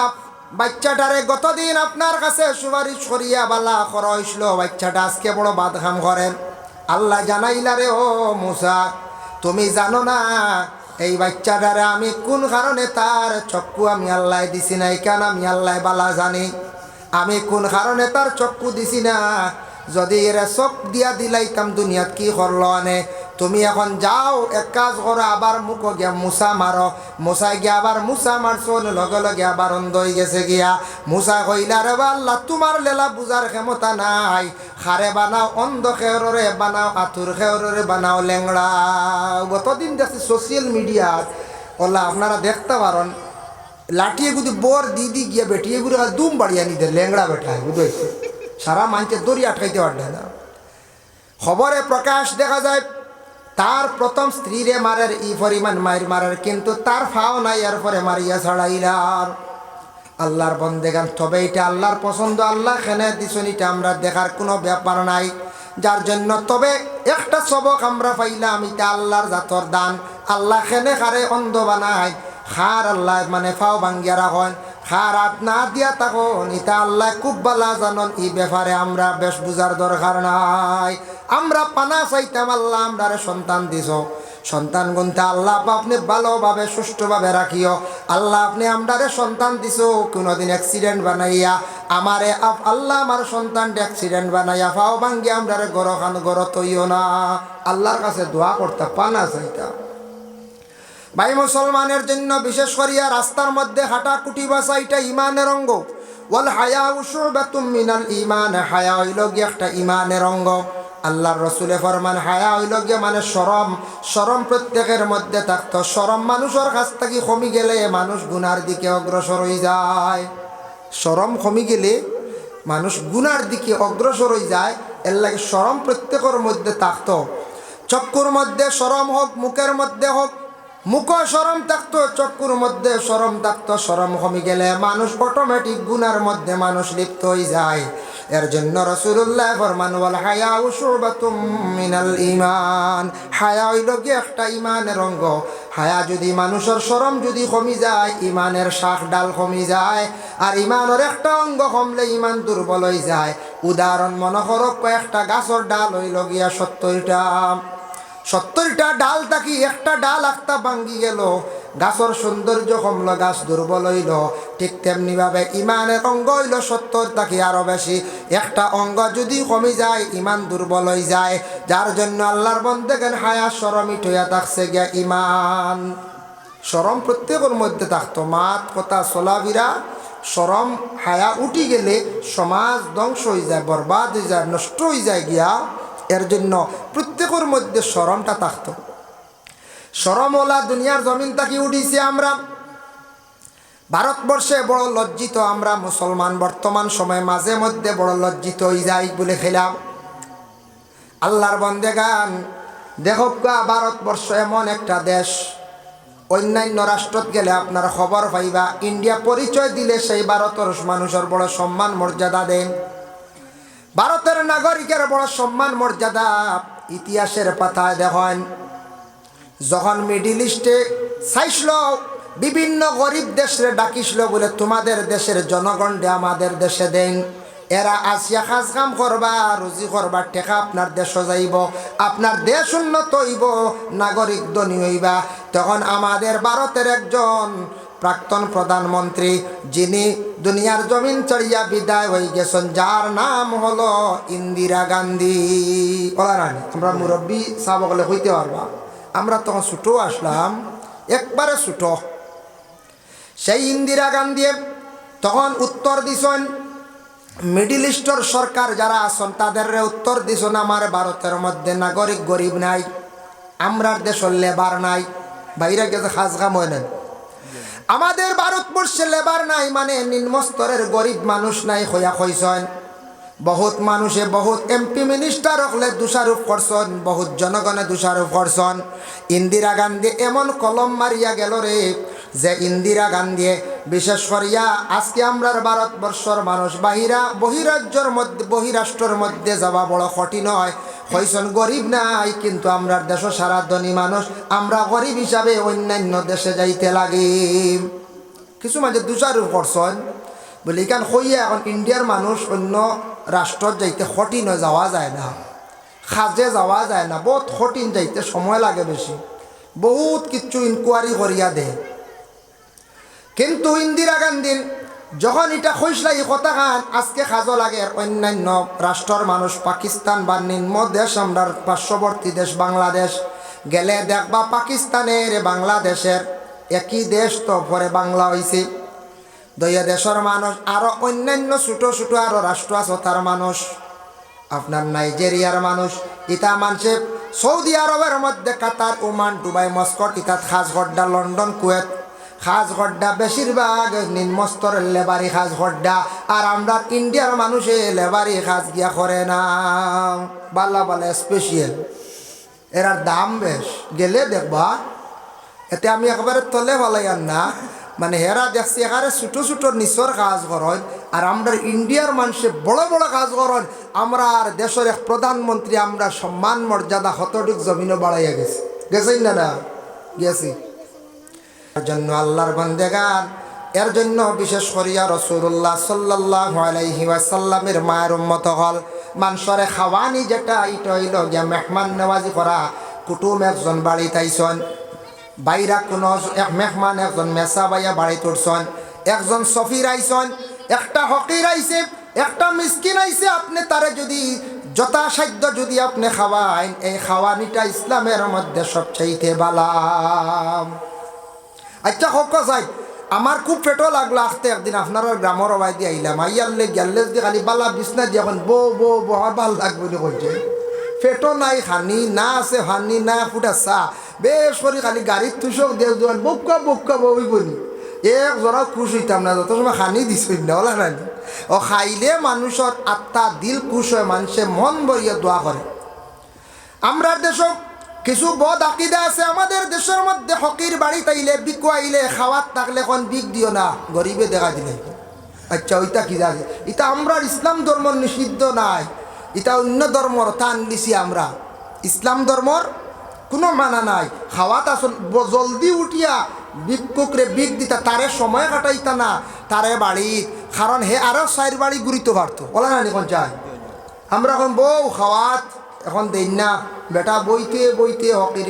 বাচ্চাটারে গতদিন আপনার কাছে সুপারিশ করিয়া বালা করা হইছিল, বাচ্চাটা আজকে বড় বাদখাম করেন। আল্লাহ জানাইলা, রে ও মুসা তুমি জানো না এই বাচ্চাটারে আমি কোন কারণে তার চক্ষু আমি আল্লাহ দিছি না, কেন আমি আল্লাহ বালা জানি। আমি কোন কারণে তার চক্ষু দিছি না, যদি এরা চোখ দিয়া দিলাইতাম দুনিয়াত কি করলো আনে। তুমি এখন যাও, এক কাজ করো, আবার মুখ গিয়া মুসা মারো। মুসাই গিয়া আবার মুসা মারছো, লগে লগে আবার অন্ধ হয়ে গেছে গিয়া। মুসা কইলা রে আল্লাহ, তোমার লেলা বুঝার ক্ষমতা নাই, খারে বানাও অন্ধ খেয়রে বানাও, আতুর খেয়রে বানাও ল্যাংড়া। গতদিন দেখছি সোশ্যাল মিডিয়া ওলা আপনারা দেখতে পারেন, লাঠিয়ে গুদি বর দিদি গিয়া বেটিয়ে গুলো দুম বাড়িয়া নিতে ল্যাংড়া বেঠায় বুঝেছে, সারা মানুষের দড়ি আটকাইতে পারবে না। খবরে প্রকাশ দেখা যায় তার প্রথম স্ত্রীরে মারের ই পরিমাণ মায়ের মারের, কিন্তু তার ফাও নাই, এরপরে মারিয়া ছাড়াইলার। আল্লাহর বন্দেগান, তবে এটা আল্লাহর পছন্দ, আল্লাহ খেনে দিছেন, এটা আমরা দেখার কোনো ব্যাপার নাই। যার জন্য তবে একটা সবক আমরা পাইলাম, এটা আল্লাহর জাতর দান। আল্লাহ খেনে খারে অন্ধ বানায়, খার আল্লাহ মানে ফাও ভাঙ্গিয়া রাখেন, খার হাত না দিয়া তখন এটা আল্লাহ খুব বালা জানন। এই ব্যাপারে আমরা বেশ বুঝার দরকার নাই। আমরা পানা চাইতাম, আল্লাহ আমরা সন্তান দিছ, সন্তান গুনতে আল্লাহ আপনি ভালোভাবে সুষ্ঠুভাবে রাখিও। আল্লাহ আপনি আমরারে সন্তান দিছ, কোনোদিন অ্যাক্সিডেন্ট বানাইয়া আমারে আল্লাহ আমার সন্তানটা অ্যাক্সিডেন্ট বানাইয়া ফাও ভাঙ্গিয়া আমরারে গড় খান গড় তৈও না। আল্লাহর কাছে দোয়া করতে পানা চাইতাম। ভাই মুসলমানের জন্য বিশেষ করিয়া রাস্তার মধ্যে হাঁটা কুটি বাসা এটা ইমানের অঙ্গ। ওয়াল হায়াউ শুবাতুম মিনাল ঈমান, হায়া হইল গিয়ে একটা ইমানের অঙ্গ। আল্লাহর রসুলে ফরমান, হায়া হইল গিয়ে মানে শরম। শরম প্রত্যেকের মধ্যে থাকতো। শরম মানুষের কাছ থেকে কমি গেলে মানুষ গুনার দিকে অগ্রসর হয়ে যায়। শরম কমি গেলে মানুষ গুনার দিকে অগ্রসর হয়ে যায়। এর লাগে শরম প্রত্যেকের মধ্যে থাকতো। চক্ষুর মধ্যে শরম হোক, মুখের মধ্যে হোক, মুখ শরম থাকতো, চক্ষুর মধ্যে শরম থাকতো। শরম কমে গেলে মানুষ অটোমেটিক গুনার মধ্যে মানুষ লিপ্ত হয়ে যায়। এর জন্য রাসূলুল্লাহ ফরমান, ওয়াল হায়াউ শুবাতুম মিনাল ঈমান, হায়া হইল কি একটা ঈমানের অঙ্গ। হায়া যদি মানুষের শরম যদি কমে যায়, ঈমানের শাখ ডাল কমে যায়। আর ঈমানের একটা অঙ্গ কমলে ঈমান দুর্বল হয়ে যায়। উদাহরণ মনে করো, কয়েকটা গাছের ডাল হইল গিয়া 70টা ডাল থাকি একটা ডাল একটা ভাঙ্গি গেল, গাছের সৌন্দর্য কমলো, গাছ দুর্বল হইল। ঠিক তেমনি ভাবে ইমানের অঙ্গ হইল 70 থাকি আরো বেশি। একটা অঙ্গ যদি কমে যায়, ইমান দুর্বল হয়ে যায়। যার জন্য আল্লাহর বন্দেগণ হায়া শরম ইটইয়া থাকছে গিয়া ইমান। শরম প্রত্যেকের মধ্যে থাকতো। মাত কথা চলাফেরা শরম হায়া উঠি গেলে সমাজ ধ্বংস হয়ে যায়, বরবাদ হয়ে যায়, নষ্ট হয়ে যায় গিয়া। এর জন্য প্রত্যেকের মধ্যে শরমটা থাকতো। শরমওয়ালা দুনিয়ার জমিন থেকে উঠিছি আমরা। ভারতবর্ষে বড় লজ্জিত আমরা মুসলমান বর্তমান সময় মাঝে মধ্যে বড় লজ্জিত হয়ে যাই বলে খেলাম। আল্লাহর বন্দেগান দেখো, ভারতবর্ষ এমন একটা দেশ, অন্যান্য রাষ্ট্রত গেলে আপনারা খবর পাইবা, ইন্ডিয়া পরিচয় দিলে সেই ভারতের মানুষের বড় সম্মান মর্যাদা দেন। ভারতের নাগরিকের বড় সম্মান মর্যাদা। ইতিহাসের পাতায় দেখেন, যখন মিডিল ইস্টে চাইছিল বিভিন্ন গরিব দেশে ডাকিছিল বলে তোমাদের দেশের জনগণকে আমাদের দেশে দেন, এরা আসিয়া কাজ কাম করবা, রুজি করবা, টেকা আপনার দেশ যাইব, আপনার দেশ উন্নত হইব, নাগরিক ধনী হইবা। তখন আমাদের ভারতের একজন প্রাক্তন প্রধানমন্ত্রী, যিনি দুনিয়ার জমিন চড়িয়া বিদায় হয়ে গেছেন, যার নাম হলো ইন্দিরা গান্ধী। ওলা রানী আমরা মুরব্বী সাবকলে হইতে পারবা, আমরা তখন ছোটো আসলাম, একবারে ছোটো। সেই ইন্দিরা গান্ধী তখন উত্তর দিছেন, মিডিল ইস্টের সরকার যারা আছেন তাদের উত্তর দিছেন, আমার ভারতের মধ্যে নাগরিক গরিব নাই, আমরার দেশের লেবার নাই, বাইরে গেছে খাস কাম হয় না। আমাদের ভারতবর্ষে লেবার নাই মানে নিম্ন স্তরের গরিব মানুষ নাই হইয়া কইছেন। বহুত মানুষে বহুত এমপি মিনিস্টার হলে দোষারোপ করছেন, বহুত জনগণে দোষারোপ করছেন। ইন্দিরা গান্ধী এমন কলম মারিয়া গেল রে, যে ইন্দিরা গান্ধী বিশেষ করিয়া আজকে আমরার ভারতবর্ষর মানুষ বহিরাজ্যের মধ্যে বহিরাষ্ট্রের মধ্যে যাওয়া বড় কঠিন হয়। হইছেন গরিব নাই, কিন্তু আমরার দেশ সারা ধনী মানুষ, আমরা গরিব হিসাবে অন্যান্য দেশে যাইতে লাগে। কিছু মাঝে দোষারোপ করছেন বলে এখান হইয়া এখন ইন্ডিয়ার মানুষ অন্য রাষ্ট্রত যাইতে কঠিন যাওয়া যায় না, খাজে যাওয়া যায় না, বহুত কঠিন যাইতে সময় লাগে বেশি। বহুত কিছু ইনকোয়ারি করিয়া দে। কিন্তু ইন্দিরা গান্ধীর যখন এটা খসলাই কথা খান আজকে খাজো লাগে অন্যান্য রাষ্ট্রের মানুষ পাকিস্তান বা নিম্ন দেশ আমরা পার্শ্ববর্তী দেশ বাংলাদেশ গেলে দেখবা পাকিস্তানের বাংলাদেশের একই দেশ তো পরে বাংলা হয়েছে। দইয়া দেশের মানুষ আরো অন্যান্য ছোট ছোট আরো রাষ্ট্র আছে তার মানুষ আপনার নাইজেরিয়ার মানুষ ইতা মানুষে সৌদি আরবের মধ্যে কাতার ওমান দুবাই মস্কট ইতাত খাসগড্ডা লন্ডন কুয়েত খাসগড্ডা বেশিরভাগ নিম্ন স্তরের লেবারি খাসগড্ডা আর আমরা ইন্ডিয়ার মানুষে লেবারি খাস গিয়া করে না বালা বালা স্পেশাল এরার দাম বেশ গেলে দেখবা এতে আমি একবারে তলে বলাইয়ার না মানে হেরা দেখছি এখানে ছোটো ছোটো নিচর কাজ করেন আর আমরা ইন্ডিয়ার মানুষে বড় বড় কাজ করেন। আমরা আর দেশের এক প্রধানমন্ত্রী আমরা সম্মান মর্যাদা হতটুক জমিনও বাড়াইয়া গেছি গেছেন না গেছি এর জন্য আল্লাহর বান্দেগান এর জন্য বিশেষ করিয়া রাসূলুল্লাহ সাল্লাল্লাহু আলাইহি ওয়াসাল্লামের মায়ের উম্মত হল মানুষরে খাওয়ানি যেটা এটা হইল গিয়া মেহমান নেওয়াজি করা। কুটুম একজন বাড়ি তাইছন বাইরা কোনো এক মেহমান একজন মেসা বাইয়া বাড়ি তুলছন একজন সফির আইসন একটা হকির আইছে একটা মিসকিন আইছে আপনি তারে যদি যথাসাধ্য যদি আপনি খাওয়াইন এই খাওয়ানিটা ইসলামের মধ্যে সবচাইতে বালাম। আচ্ছা হোক যাই আমার খুব পেটও লাগলো আসতে একদিন আপনার গ্রামের অবাই দিয়ে আইলাম আইয়ারলে গ্যালেজ দিয়ে খালি বালা বিছনা দিয়ে এখন বো ভাল লাগবে বলে কইছে পেটও নাই খানি না আছে হানি না ফুটা চা বেশ করে খালি গাড়ির তুষক দিয়ে দেওয়ান বক্কা বই বলি এক জরা খুশ হইতাম না যত সময় খানি দিছই না ওলা রানি ও খাইলে মানুষের আত্মা দিল খুশ হয় মানুষে মন ভরিয়া দোয়া করে। আমরা দেশ কিছু বদ আকিদা আছে আমাদের দেশের মধ্যে হকির বাড়ি তাইলে বিকু আইলে খাওয়াত থাকলে এখন বিক দিও না গরিবে দেখা দিলে। আচ্ছা ওইটা কি জানে এটা আমরা ইসলাম ধর্ম নিষিদ্ধ নাই এটা অন্য ধর্মর টান দিছি আমরা ইসলাম ধর্মর কোনো মানা নাই। খাওয়াত আসল জলদি উঠিয়া ভিক্ষুকরে বিক দিতা তারে সময় কাটাইতা না তারে বাড়ি কারণ হে আরো চার বাড়ি ঘুরিতে পারতো বলা না এখন চাই আমরা এখন বউ খাওয়াত এখন দেন না বেটা বইতে হকির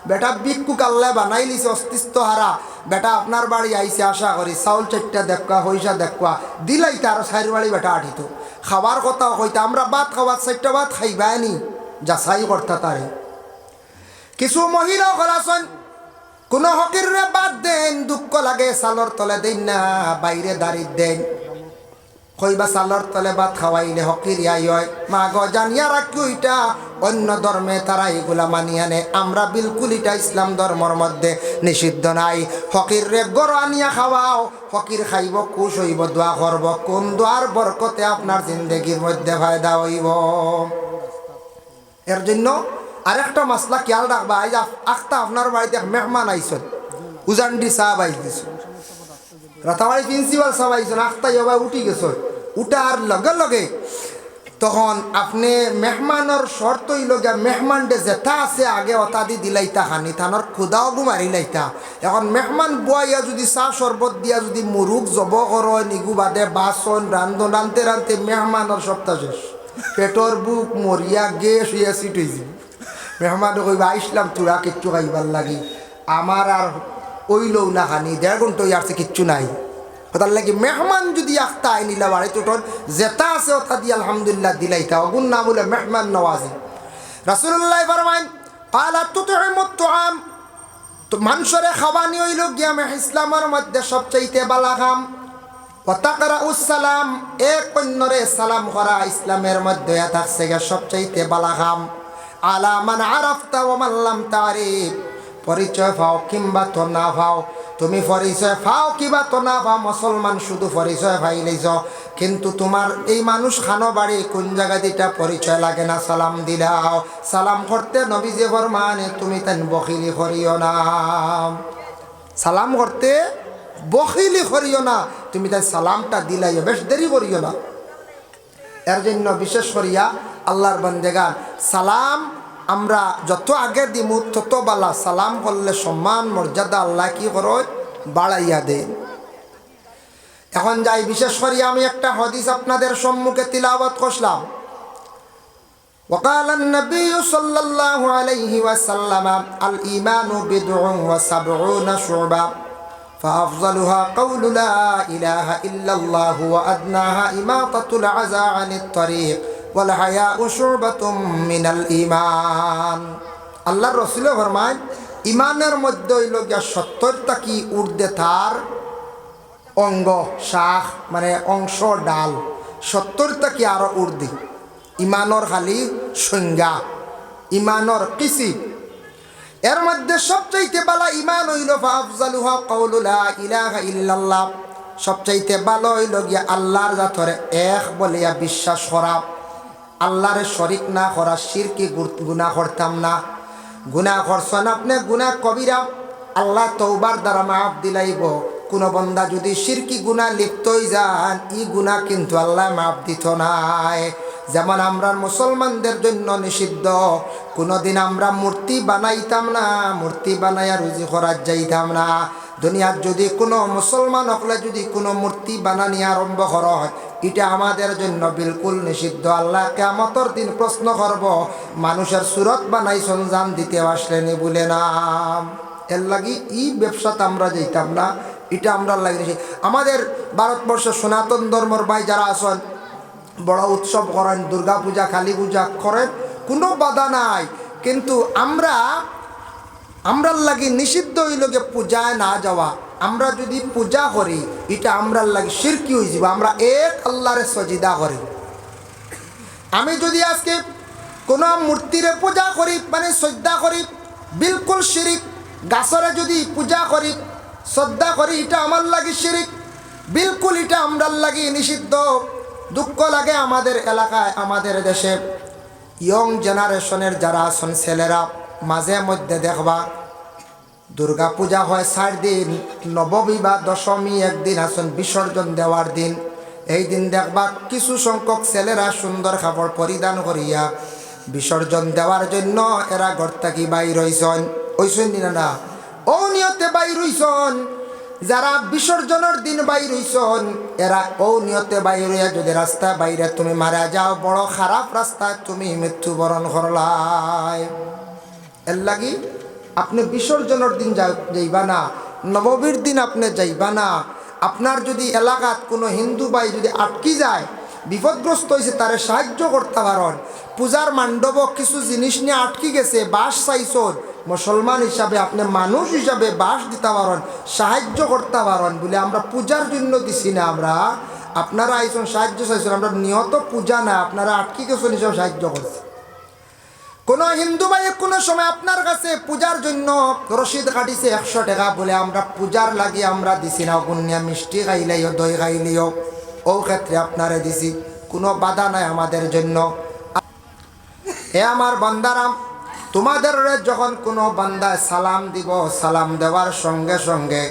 বেটা ভিক্ষুক আল্লাহ বানাই লিছে অস্তিত্ব হারা বেটা আপনার বাড়ি আইসে আশা করি চাউল চারটা দেখা পয়সা দেখা দিলাইতে আরো চার বাড়ি বেটা আঠিত খাবার কথা হইতে আমরা ভাত খাওয়ার চারটা ভাত খাইবানি যাচাই করতা তারে। কিছু মহিলাও খলাসন কোনো হকির রে বাদ দেন দুঃখ লাগে সালর তলে দেন না বাইরে দাঁড়িয়ে দেন কইবা সালর তলে ভাত খাওয়াইলে হকির ইয়াই হয় মা গো জানিয়া রাখি ওইটা অন্য ধর্মে তারা এগুলা মানিয়ে আনে আমরা বিলকুল এটা ইসলাম ধর্মর মধ্যে নিষিদ্ধ নাই। হকির রে গড় আনিয়া খাওয়াও ফকির খাইব খুশ হইব দোয়া করব কোন দোয়ার বরকতে আপনার জিন্দগির মধ্যে ফায়দা হইব। এর জন্য আরেকটা মশলা খেয়াল রাখবা আজ আখতা আপনার বাড়িতে মেহমান আইসন উজান্ডি সাহেব আইস দিস রাতাবাড়ি প্রিন্সিপাল সাহেব আইসন আখতা এবার উঠি গেছ উঠার লগে লগে তখন আপনি মেহমানের শর্ত হইল গিয়া মেহমানডে যেটা আছে আগে অতাদি দিলাইতা হানি থানোর খুদাও মারি লাইতা। এখন মেহমান বুয়াইয়া যদি চা শরবত দিয়া যদি মুরুখ জব করো নিগু বাদে বাসন রান্ধন রানতে মেহমানের সপ্তাহ শেষ পেটর বুক মরিয়া গেস হইয়া সিট হয়েছে মেহমান কইবা আইসলাম তোরা কিচ্ছু খাইবার লাগি আমার আর ওইলও না খানি 1.5 ঘন্টা আসছে কিচ্ছু নাই তার লাগে মেহমান যদি আখতা আইনিলা বাড়ি তোটন যেটা আছে ওটা দিয়ে আলহামদুলিল্লাহ দিলাইতা অগুন না বলে মেহমান নওয়াজি। রাসূলুল্লাহ ফরমাইন ক্বালা তুতইমুত তুআম তো মানুষরে খাওয়ানি হইল গিয়া ইসলামের মধ্যে সবচাইতে বালা কাম ওয়া তাকরাউস সালাম এক অন্যরে সালাম করা ইসলামের মধ্যে থাকছে গিয়া সবচাইতে বালা কাম। আলা মান আরাফতা ওয়া মান লাম তারিফ পরিচয় পাও কিংবা তো না পাও তুমি পরিচয় পাও কিবা তো না পাও মুসলমান শুধু পরিচয় পাইলেছ কিন্তু তোমার এই মানুষ খানো বাড়ি কোন জায়গা দিটা পরিচয় লাগে না সালাম দিলাও সালাম করতে নবীজি ফরমানে তুমি তান বখিলি করিও না সালাম করতে বখিলি করিও না তুমি তাই সালামটা দিলাইও বেশ দেরি করিও না। এর জন্য বিশেষ করিয়া আল্লাহর বান্দেগান সালাম আমরা যত আগে দিমু তত বালা সালাম করলে সম্মান মর্যাদা আল্লাহ কি করো বাড়াইয়া দেন। এখন যাই বিশেষ করিয়া আমি একটা হাদিস আপনাদের সম্মুখে তিলাওয়াত করলাম وقال النبي صلى الله عليه وسلم الإيمان بضع وسبعون شعبة فأفضلها قول لا إله إلا الله وأدناها إماطة العزى عن الطريق والحياء شعبة من الإيمان আল্লাহর রাসূল ফরমান ইমানের মধ্যে হইল গিয়া 70টা কি ঊর্ধ্বে তার অঙ্গ শাখ মানে অংশ ডাল 70টা কি আরো ঊর্ধ্বে ইমানর খালি সংজ্ঞা ইমানর কিসি এর মধ্যে সবচাইতে ভালো ইমান হইল ফাফজালুহা কাউলু লা ইলাহা ইল্লাল্লাহ সবচাইতে ভালো হইল গিয়া আল্লাহর জাতরে এক বলিয়া বিশ্বাস করা আল্লাহর শরীক না করা শিরকি গুনাহ করতাম না গুনাহ করছেন আপনি গুনাহ কবিরা আল্লাহ তওবার দ্বারা মাফ দিলাইব কোন বান্দা যদি শিরকি গুনাহ লিপ্ত হই যান ই গুনাহ কিন্তু আল্লাহ মাফ দিত নাই যেমন আমরা মুসলমানদের জন্য নিষিদ্ধ কোনোদিন আমরা মূর্তি বানাইতাম না মূর্তি বানাইয়া রুজি করার যাইতাম না দুনিয়ার যদি কোনো মুসলমান হকলে যদি কোনো মূর্তি বানানি আরম্ভ করা হয় এটা আমাদের জন্য বিলকুল নিষিদ্ধ আল্লাহ কিয়ামতের দিন প্রশ্ন করব মানুষের সুরত বানাইছেন জান দিতে আসলেনি বলে না এর লাগি ই ব্যবসাতে আমরা যাইতাম না এটা আমরা লাগি আমাদের ভারতবর্ষের সনাতন ধর্মের ভাই যারা আছেন বড় উৎসব করেন দুর্গা পূজা কালী পূজা করেন কোনো বাধা নাই কিন্তু আমরার লাগি নিষিদ্ধ হইল গিয়ে পূজায় না যাওয়া আমরা যদি পূজা করি এটা আমরার লাগি শিরকি হয়ে যাব আমরা এক আল্লাহরে সজিদা করি আমি যদি আজকে কোনো মূর্তিরে পূজা করি মানে শ্রদ্ধা করি বিলকুল শিরিক গাছরে যদি পূজা করি শ্রদ্ধা করি এটা আমার লাগি শিরিক বিলকুল এটা আমরার লাগি নিষিদ্ধ দুঃখ লাগে আমাদের এলাকায় আমাদের দেশে ইয়ং জেনারেশনের যারা আছেন ছেলেরা মাঝে মধ্যে দেখবা দুর্গা পূজা হয় 4 দিন নবমী বা দশমী একদিন আছেন বিসর্জন দেওয়ার দিন এই দিন দেখবা কিছু সংখ্যক ছেলেরা সুন্দর কাপড় পরিধান করিয়া বিসর্জন দেওয়ার জন্য এরা ঘর থেকে বাইর হইছেন ওইসন না ও নিয়তে বাইর হইছেন যারা বিসর্জনের দিন বাইর হইছেন এরা ও নিয়তে বাইর হইয়া যদি রাস্তায় বাইরে তুমি মারা যাও বড় খারাপ রাস্তায় তুমি মৃত্যুবরণ করলাই এর লাগি আপনি বিসর্জনের দিন যাইবা না নবমীর দিন আপনি যাইবা না আপনার যদি এলাকাত কোনো হিন্দু ভাই যদি আটকি যায় বিপদগ্রস্ত হয়েছে তারে সাহায্য করতে পারেন পূজার মণ্ডপ কিছু জিনিস নিয়ে আটকি গেছে বাস চাইছন মুসলমান হিসাবে আপনি মানুষ হিসাবে বাস দিতে পারেন সাহায্য করতে পারেন বলে আমরা পূজার জন্য দিছি না আমরা আপনারা আইসন সাহায্য চাইছেন আমরা নিয়ত পূজা না আপনারা আটকি গেছেন হিসাবে সাহায্য করছে কোনো হিন্দু ভাই কোনো সময় আপনার কাছে পূজার জন্য রসিদ কাটিছে 100 টাকা বলে আমরা পূজার লাগি আমরা দিছি না গুনিয়া মিষ্টি খাইলেও দই খাইলেও ও ক্ষেত্রে আপনারে দিছি কোনো বাধা নাই আমাদের জন্য হে আমার বান্দারাম তোমাদের যখন কোনো বান্দা সালাম দিব সালাম দেওয়ার সঙ্গে সঙ্গে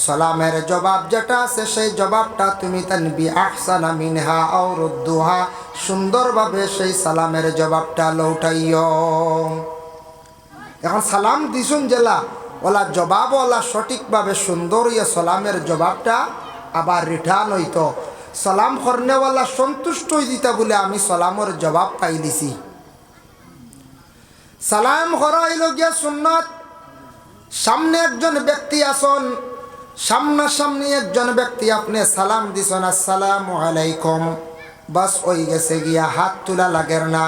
সালামের জবাব যেটা আছে সেই জবাবটা তুমি তানবি আহসানা মিনহা আও রুদ্দুহা সুন্দরভাবে সেই সালামের জবাবটা লৌটাইও এখন সালাম দিছুন জেলা ওলা জবাব ওলা সঠিকভাবে সুন্দর ইয়ে সালামের জবাবটা আবার রিটার্ন হইতো সালাম করনেওয়ালা সন্তুষ্ট হয়ে দিতা বলে আমি সালামের জবাব পাই দিছি সালাম করা হইল গিয়া সুন্নত সামনে একজন ব্যক্তি আসন সামনাসামনি একজন ব্যক্তি আপনি সালাম দিছেন আসসালামু আলাইকুম বাস ওই গেছে গিয়া হাত তোলা লাগের না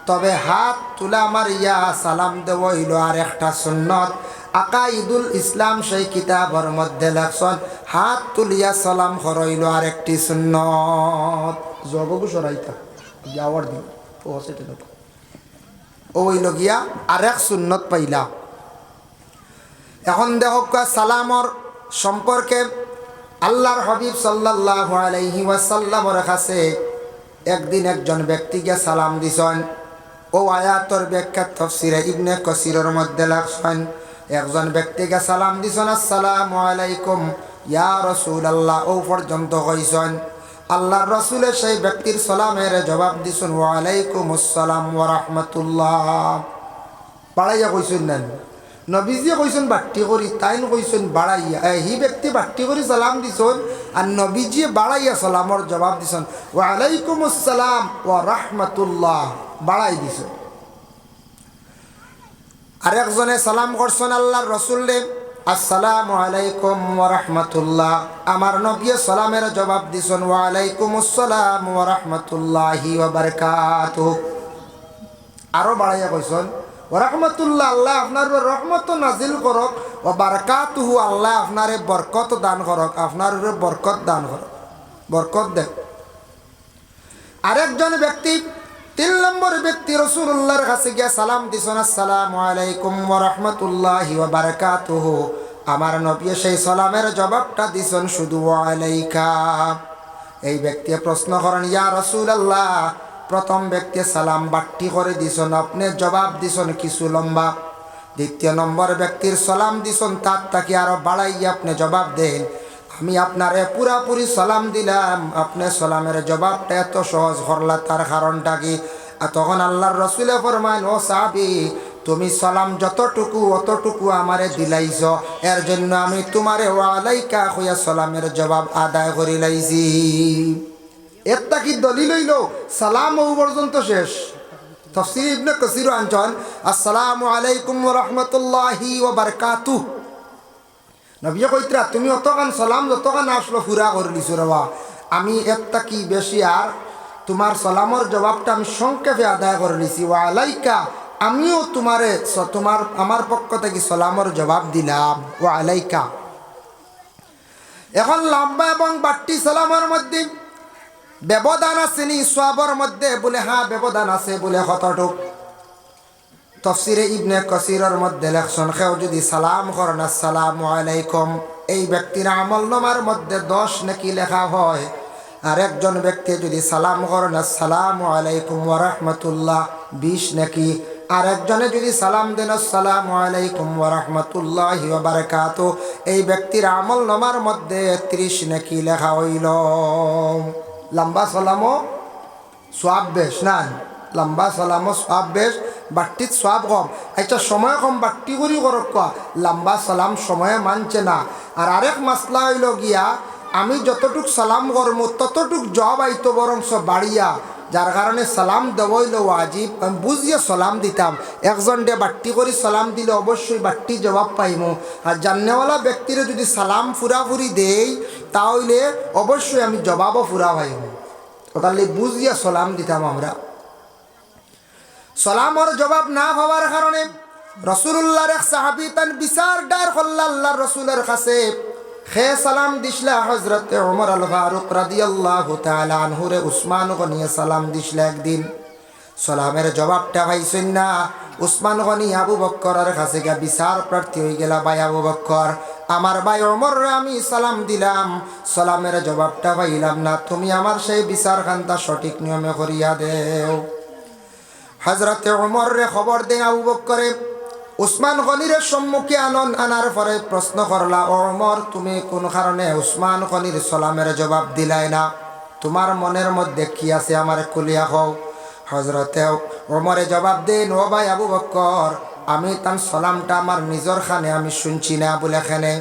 তবে হাত তোলা আমার ইয়া সালাম দেব হইল আর একটা সুন্নত আকাইদুল ইসলাম সেই কিতাবের মধ্যে লেখছেন হাত তুলিয়া সালাম করইল আর একটি সুন্নত জগবু সরাইতা যাওয়ার দিন ও সেটা ওই লগিয়া আর এক সুন্নত পাইলা এখন দেখো সালামর সম্পর্কে আল্লাহর হাবিব সাল্লাল্লাহু আলাইহি ওয়াসাল্লামের কাছে একদিন একজন ব্যক্তিকে সালাম দিছেন ও আয়াতর ব্যাখ্যা তাফসীরে ইবনে কাসিরের মধ্যে লেখছেন একজন ব্যক্তিকে সালাম দিছেন আসসালামু আলাইকুম ইয়া রাসূলুল্লাহ ও পর্যন্ত কইছেন আল্লাহর রাসূলের সেই ব্যক্তির সালামের জবাব দিছেন ওয়া আলাইকুমুস সালাম ওয়া রাহমাতুল্লাহ পাড়াইয়া কইছেন না নবীজিয়ে কইছেন বাট্টি করি, তাইন কইছেন বাড়াইয়া। হি ব্যক্তি বাট্টি করি সালাম দিছেন, আর নবীজিয়ে বাড়াইয়া সালামর জবাব দিছেন ওয়া আলাইকুম আসসালাম ওয়া রাহমাতুল্লাহ, বাড়াই দিছেন। আরেকজনে সালাম করছেন আল্লাহর রাসূলে, আসসালামু আলাইকুম ওয়া রাহমাতুল্লাহ। আমার নবী সালামের জবাব দিছেন ওয়া আলাইকুম আসসালাম ওয়া রাহমাতুল্লাহি ওয়া বারাকাতুহু। আরো বাড়াইয়া কইছেন ওয়া রাহমাতুল্লাহ, আল্লাহ আপনার রহমত নাজিল করক, ওয়া বারাকাতুহু, আল্লাহ আপনারে বরকত দান করক, আপনার বরকত দান করক, বরকত দেন। আরেকজন ব্যক্তি, 3 নম্বর ব্যক্তি রাসূলুল্লাহর কাছে গিয়া সালাম দিছেন, আসসালামু আলাইকুম ওয়া রাহমাতুল্লাহি ওয়া বারাকাতুহু। আমার নবী সেই সালামের জবাবটা দিছেন শুধু ওয়া আলাইকা। এই ব্যক্তি প্রশ্ন করেন, ইয়া রাসূলুল্লাহ, প্রথম ব্যক্তি সালাম বাট্টি করে দিছেন, আপনি জবাব দিছেন কিছু লম্বা। দ্বিতীয় নম্বর ব্যক্তির সালাম দিছেন, তার তাকে আরো বাড়াইয়া আপনি জবাব দেন। আমি আপনারে পুরাপুরি সালাম দিলাম, আপনি সালামের জবাবটা এত সহজ করলা, তার কারণটা কি? আর তখন আল্লাহর রাসূলে ফরমায়, ও সাহাবী, তুমি সালাম যতটুকু অতটুকু আমারে দিলাইছ, এর জন্য আমি তোমারে ওয়া আলাইকা কইয়া সালামের জবাব আদায় করি লাইছি। এটা কি দলিল হইল সালাম ও পর্যন্ত শেষ? তাফসীর ইবনে কাসীর আনছেন, আসসালামু আলাইকুম ওয়া রাহমাতুল্লাহি ওয়া বারাকাতুহু। নবী কইতরা তুমি অতখান সালাম যতখান আসলো পুরা করে দিছো রেবা, আমি একটা কি বেশি আর তোমার সালামর জবাবটা আমি সংক্ষেপে আদায় করে দিছি। ওয়া আলাইকা, আমিও তোমারে আমার পক্ষ থেকে সালামর জবাব দিলাম, ওয়া আলাইকা। এখন লম্বা এবং বাট্টি সালামের মধ্যে ব্যবধান আছে নি? সওয়াবের মধ্যে বলে হ্যাঁ ব্যবধান আছে, বলে কতটুক? তাফসীরে ইবনে কাসীরের মধ্যে লেখছেন, কেউ যদি সালাম করেন আসসালামু আলাইকুম, এই ব্যক্তির আমলনামার মধ্যে 10 নেকি লেখা হয়। আর একজন ব্যক্তি যদি সালাম করেন আসসালামু আলাইকুম ওয়া রাহমাতুল্লাহ, 20 নেকি। আর একজনে যদি সালাম দেন আসসালামু আলাইকুম ওয়া রাহমাতুল্লাহি ওয়া বারাকাতুহু, এই ব্যক্তির আমলনামার মধ্যে 30 নেকি লেখা হইল। লম্বা সালামও সওয়াব বেশ না? লম্বা সালামও সওয়াব বেশ, বাট্টির সওয়াব কম। আচ্ছা সময় কম বাট্টি করি করক, লম্বা সালাম সময়ে মানছে না। আর আরেক মাসলা হইল গিয়া, আমি যতটুক সালাম করবো ততটুক জবাব আইতো বরংস বাড়িয়া, যার কারণে সালাম দেব হইল ওয়াজিব। আমি বুঝিয়ে সালাম দিতাম, একজন ডে বাট্টি করে সালাম দিলে অবশ্যই বাট্টি জবাব পাইমু। আর জান্নেওয়ালা ব্যক্তিরে যদি সালাম ফুরাফুরি দেই, তাহলে অবশ্যই আমি জবাবও ফুরা পাইমু। তাহলে বুঝিয়া সালাম দিতাম আমরা। সালামর জবাব না হওয়ার কারণে রাসূলুল্লাহর এক সাহাবী তান বিচার ডার করল আল্লাহর রাসূলের কাছে। খে সালাম দিছলা হযরত ওমর আল ফারুক রাদিয়াল্লাহু তাআলা আনহু রে উসমান গনি সালাম দিছলা। একদিন সালামের জবাবটা পাইছেন না, উসমান গনি আবু বকরের কাছে গিয়া বিচার প্রার্থী হয়ে গেলা, ভাই আবু বকর, আমার ভাই ওমর রে আমি সালাম দিলাম, সালামের জবাবটা পাইলাম না, তুমি আমার সেই বিচার খানটা সঠিক নিয়মে করিয়া দেও। হযরতে ওমর রে খবর দেন আবু বকরে উসমান গনির সম্মুখে আনার পরে প্রশ্ন করলা, ও ওমর, তুমি কোন কারণে উসমান গনির সালামের জবাব দিলাই না? তোমার মনের মধ্যে কি আছে আমার খুলিয়া কও। হযরতে ওমরে জবাব দেন, ও ভাই আবু বকর, আমি তার সালামটা আমার নিজের খানে আমি শুনছি না। বলে খানে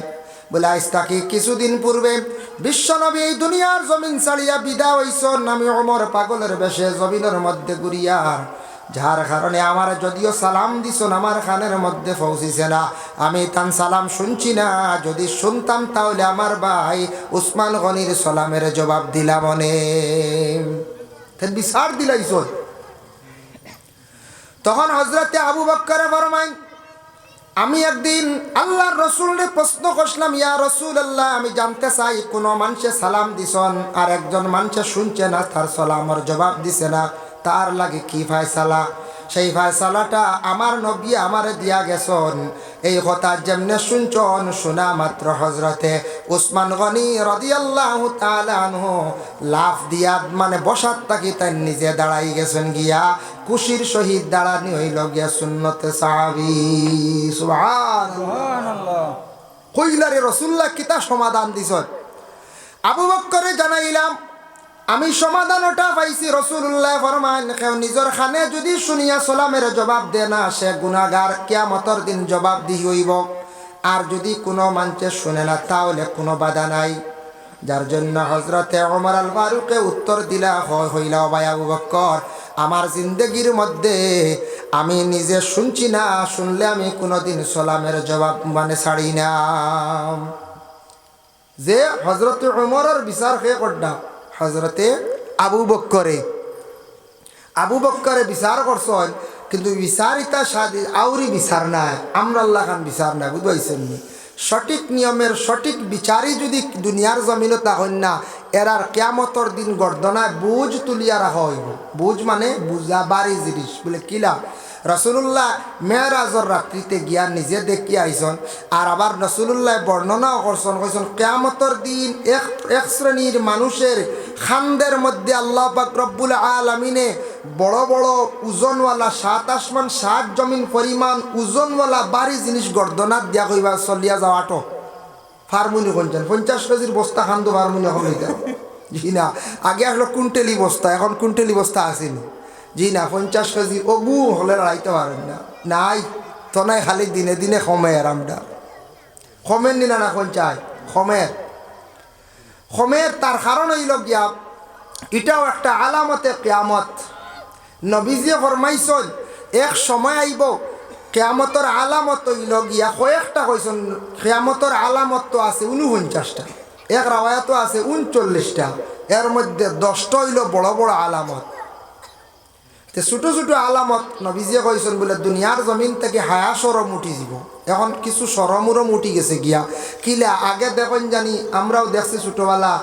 বলে আজ তাকে কিছুদিন পূর্বে বিশ্বনবী এই দুনিয়ার জমিন ছাড়িয়া বিদা হইছন, আমি ওমর পাগলের বেশে জমিনের মধ্যে ঘুরিয়ার, যার কারণে আমার যদিও সালাম দিছন আমার খানের মধ্যে পৌঁছিছে না, আমি তান সালাম শুনছি না। যদি শুনতাম তাহলে আমার ভাই উসমান গনির সালামের জবাব দিলাম অনেক বিচার দিলাইছ। তখন হযরতে আবু বকর ফরমায়, আমি একদিন আল্লাহর রাসূলকে প্রশ্ন করলাম, ইয়া রাসূলুল্লাহ, আমি জানতে চাই কোন মানুষে সালাম দিছন আর একজন মানুষে শুনছে না, তার সালামের জবাব দিছে না, তার লাগে কি ফায়সালা? সেই ফায়সালাটা আমার নবী আমারে দিয়া গেছন। এই কথা যেমনে শুনছন, শোনা মাত্র হযরতে উসমান গনি রাদিয়াল্লাহু তাআলা আনহু লাফ দিয়া মানে বসাত থাকি তাই নিজে দাঁড়াই গেছেন গিয়া, খুশির সহিত দাঁড়ানি হইল গিয়া সুন্নতে সাহাবী। সুবহানাল্লাহ। কইলারে রাসূলুল্লাহ কিতা সমাধান দিছন? আবু বকরে জানাইলাম, আমি সমাধান ওটা পাইছি। রাসূলুল্লাহ ফরমান কেউ নিজের খানে যদি শুনিয়া সালামের জবাব দে না, সে গুনাহগার, কিয়ামতের দিন জবাব দি হইব। আর যদি কোনো মানুষে শুনে না তাহলে কোনো বাধা নাই। যার জন্য হযরতে ওমর আল ফারুকে উত্তর দিলা হইলা, ভাই আবু বকর, আমার জিন্দগির মধ্যে আমি নিজে শুনছি না, শুনলে আমি কোনোদিন সালামের জবাব ছাড়ি না। যে হযরতে ওমরের বিচার কে করডা, হযরতে আবু বকরে বিচার করছেন, কিন্তু বিচারিতা সাদি আউরি বিচার নাই, আমরা আল্লাহ খান বিচার নাই, বুঝবাইছেন নি? সঠিক নিয়মের সঠিক বিচারই যদি দুনিয়ার জমিনে তখন না, এরার কিয়ামতর দিন গর্দনায় বুঝ তুলিয়া রাখা হইব। বুঝ মানে বুঝা বাড়ি জিনিস বলে কিলা। রাসূলুল্লাহ মেরাজর রাত্রিতে গিয়া নিজে দেখিয়া আইসন। আর আবার রাসূলুল্লাহ বর্ণনাও করছেন, কইছেন কিয়ামতর দিন এক শ্রেণীর মানুষের খানদের মধ্যে আল্লাহ পাক রব্বুল আলামিনে বড় বড় ওজনওয়ালা 7 আসমান 7 জমিন পরিমাণ ওজনওয়ালা বাড়ি জিনিস গর্দনাত দিয়া কইবা চলিয়া যাওয়া আটো ফার্মুনি কোনছেন 50 কেজির বস্তা খান্দো ফার্মুনি এখন হইতে জি না। আগে আসলো কুইন্টেলি বস্তা, এখন কুইন্টেলি বস্তা আসেনি জি না। 50 কেজি অগু হলে রাইতে পারেন না, নাই তো নাই, খালি দিনে দিনে কমের। আমরা কমের নিনা না কোন চাই কমের। তার কারণ হইল গিয়া এটাও একটা আলামতে কিয়ামত। নবীজি ফরমাইছেন এক সময় আইব কিয়ামতের আলামত হইল গিয়া কয়েকটা কইছেন। কিয়ামতের আলামত তো আছে 49টা, এক রাওয়ায়াতও আছে 39টা, এর মধ্যে 10টা হইল বড় বড় আলামত। ছোট ছোট আলামত নবীজিয়ে কইছেন বলে দুনিয়ার জমিন থেকে হায়া সরম উঠি যাব। এখন কিছু সরমুরম উঠি গেছে গিয়া কিলা। আগে দেখুন জানি আমরাও দেখছি ছোটবেলা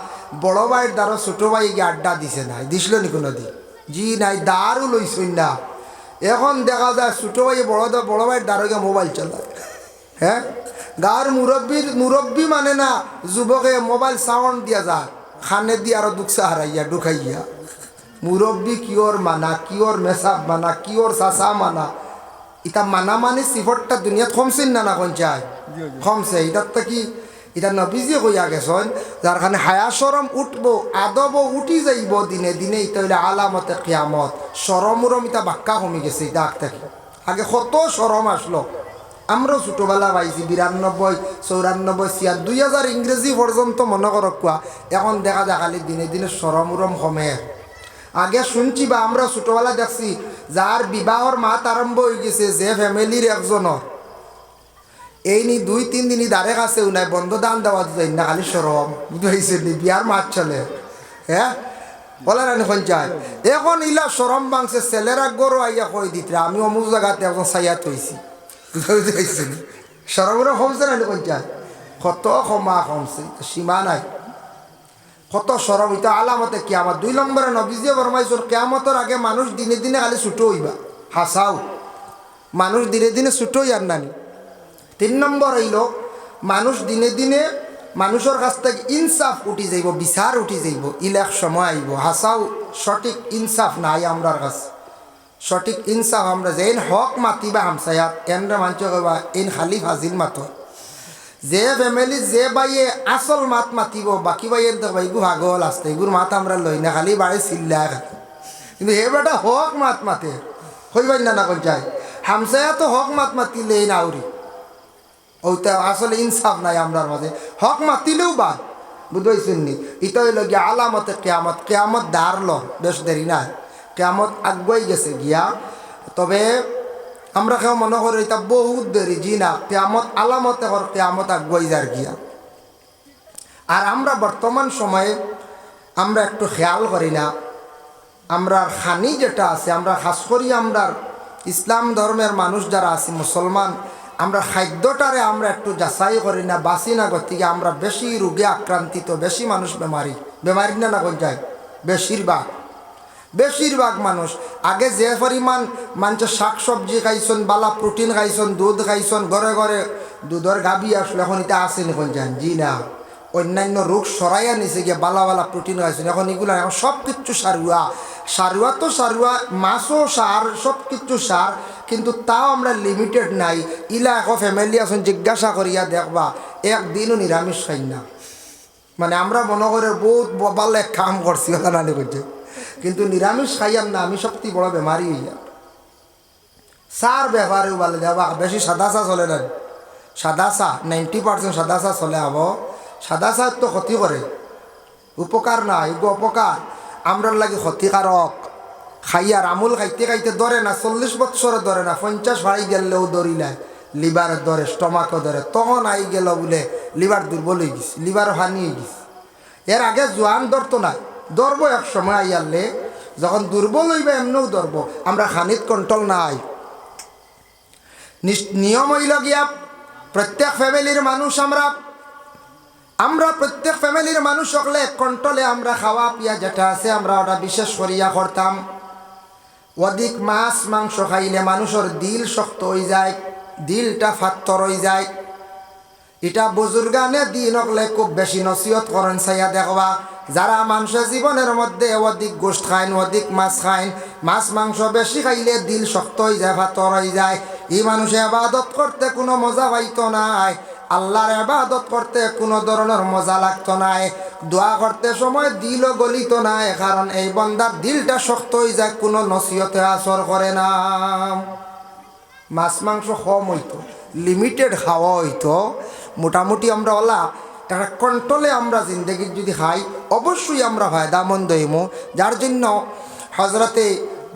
বড় ভাইয়ের দ্বারা ছোট ভাই গিয়ে আড্ডা দিছে নাই, দিছিল নি কোনো দিন? জি নাই, দারও লইছই না। এখন দেখা যায় ছোট ভাই বড় ভাইয়ের দ্বারা গিয়ে মোবাইল চালায়। হ্যাঁ, গাঁর মুরব্বী মানে না যুবকে মোবাইল সাউন্ড দিয়া যায়, খানে দিয়ে আরো দুঃখা হারাইয়া ঢুকাইয়া। মুরব্বী কিওর মানা, কিওর মেসাব মানা, কিওর চাচা মানা, ইটা মানা মানে সিফরটা দুনিয়াত কমছেন না কোন চাই কমছে। ইটার তো কি এটা নবীজি কইয়া গেছেন, যার কারণে হায়া সরম উঠবো, আদব উঠি যাইব দিনে দিনে। এটা হইলে আলামতে কিয়ামত। সরম উরম এটা বাক্কা কমে গেছে। এটা আগ থেকে আগে কত সরম আসলো, আমরাও ছোটোবেলা পাইছি 92, 94, 2000 ইংরেজি পর্যন্ত মনে করক কোয়া। এখন দেখা যায় খালি দিনে দিনে সরম উরম কমে। আগে শুনছি বা আমরা ছোটোবেলা দেখছি যার বিবাহর মাত আরম্ভ হয়ে গেছে, যে ফ্যামিলির একজনের এই নি 2-3 দিনই দাঁড়ে কাছে নাই বন্ধ দান দেওয়া যায় না, খালি সরম বুঝতে নি বিয়ার মাত চলে। হ্যাঁ বলে রানি পঞ্চায়েত এখন ইলা সরম বাংছে। ছেলেরা গরু আইয়া কই দিতে আমি অমুক জায়গাতে এখন সাইয়াত হয়েছি, বুঝতে সরমরা কমছে রানি পঞ্চায়েত। কত ক্ষমা কমছে, সীমা নাই, কত সরম। এটা আলামতে কিয়ামত। 2 নম্বরে নবীজি ফরমাইছেন কিয়ামতের আগে মানুষ দিনে দিনে খালি ছুটো হইবা। হাসাও মানুষ দিনে দিনে ছুটো আর নানি। 3 নম্বর হইল মানুষ দিনে দিনে মানুষের কাছ থেকে ইনসাফ উঠি যাইব, বিচার উঠি যাইব। ইলেক সময় আইব হাসাও সঠিক ইনসাফ নাই আমরার কাছে। সঠিক ইনসাফ আমরা যেন হক মাতিবা হামসায়াত এনরা মানছ কবা এন খালি ফাজিল মাত। যে ফ্যামিলি যে বাইয়ে আসল মাত মাতিব, বাকি বাইয়ের তো বাইগু ভাগল আসতে এগুর মাত আমরা লই না, খালি বাড়ি চিল্লা খালি। কিন্তু হে বেটা হক মাত মাতে হইবাই না না কোন চাই হামসায়া তো হক মাত মাতিলে এই নাউরি ওইটা আসলে ইনসাফ নাই আমরার মাঝে। হক মাতিলেও বাদ বুঝতেছেন নি। এটা হইল গিয়া আলামতে কেয়ামত। কেয়ামত দাঁড়ল, বেশ দেরি নাই, কেয়ামত আগুয়াই গেছে গিয়া। তবে আমরা কেউ মনে করি এটা বহুত দেরি, জি না, কেয়ামত আলামতে কর কেয়ামত আগুয়াই যার গিয়া। আর আমরা বর্তমান সময়ে আমরা একটু খেয়াল করি না, আমরা খানি যেটা আছে, আমরা খাস করি আমরা ইসলাম ধর্মের মানুষ যারা আছি মুসলমান, আমরা খাদ্যটারে আমরা একটু যাচাই করি না, বাঁচি না গতিকে আমরা বেশি রোগে আক্রান্তিত, বেশি মানুষ বেমারি না কোন যায়। বেশিরভাগ মানুষ আগে যে পরিমাণ মানুষের শাক সবজি খাইছেন, বালা প্রোটিন খাইছেন, দুধ খাইছেন, ঘরে ঘরে দুধের গাবি আসলে এখন এটা আসেনি কোন যান, জি না। অন্যান্য রোগ সরাইয়া নিছে গিয়ে বালা বালা প্রোটিন খাইছেন। এখন এগুলো এখন সব কিছু সারুয়া তো সারুয়া, মাছও সার, সব কিছু সার, কিন্তু তাও আমরা লিমিটেড নাই। ইলা এখন ফ্যামিলি আছেন জিজ্ঞাসা করিয়া দেখবা একদিনও নিরামিষ খাই না, মানে আমরা মনে করে বহুত ভালো এক কাম করছি নানি করছে, কিন্তু নিরামিষ খাইয়াম না আমি সবথেকে বড় বেমারি হইয়া। চার ব্যাপারেও ভালো যাবা, বেশি সাদা চা চলে না। সাদা চা 90% সাদা চা চলে হব। সাদা চা তো ক্ষতি করে, উপকার না, এগুলো অপকার, আমরার লাগে ক্ষতিকারক। খাইয়ার আমুল খাইতে খাইতে ধরে না, 40 বৎসরে ধরে না, 50 বাড়ি গেলেও ধরিলায়, লিভারের ধরে, স্টমাকও ধরে, তখন আই গেল বলে লিভার দুর্বল হয়ে গেছে, লিভার হানি হয়ে গেছে। এর আগে জোয়ান ধরতো না, ধরবো এক সময় আইয়ারলে, যখন দুর্বল হইবে এমনিও ধরবো। আমরা খানিত কন্ট্রোল নাই। নিয়ম হইল গিয়া প্রত্যেক ফ্যামিলির মানুষ আমরা প্রত্যেক ফ্যামিলির মানুষ হলে কন্ট্রোলে আমরা খাওয়া পিয়া যেটা আছে আমরা ওটা বিশেষ করিয়া করতাম। অধিক মাছ মাংস খাইলে মানুষের দিল শক্ত হয়ে যায়, দিলটা ফাত্তর হয়ে যায়। এটা বুজুর্গানে দিন হলে খুব বেশি নসিহত করেন। চাইয়া দেখবা যারা মানুষের জীবনের মধ্যে অধিক গোষ্ঠ খাইন, অধিক মাছ খাইন, মাছ মাংস বেশি খাইলে দিল শক্ত হয়ে যায়, ফাত্তর হয়ে যায়। এই মানুষে ইবাদত করতে কোনো মজা পাইতো নাই, আল্লাহর ইবাদত করতে কোনো ধরনের মজা লাগতো নাই, দোয়া করতে সময় দিলও গলিত নাই, কারণ এই বন্দার দিলটা শক্ত হয়ে যায়, কোনো নসিহতে আসর করে না। মাছ মাংস কম হইতো, লিমিটেড খাওয়া হইতো, মোটামুটি আমরা ওলা একটা কন্ট্রোলে আমরা জিন্দগির যদি খাই অবশ্যই আমরা ফায়দামন্দ হইমু। যার জন্য হজরতে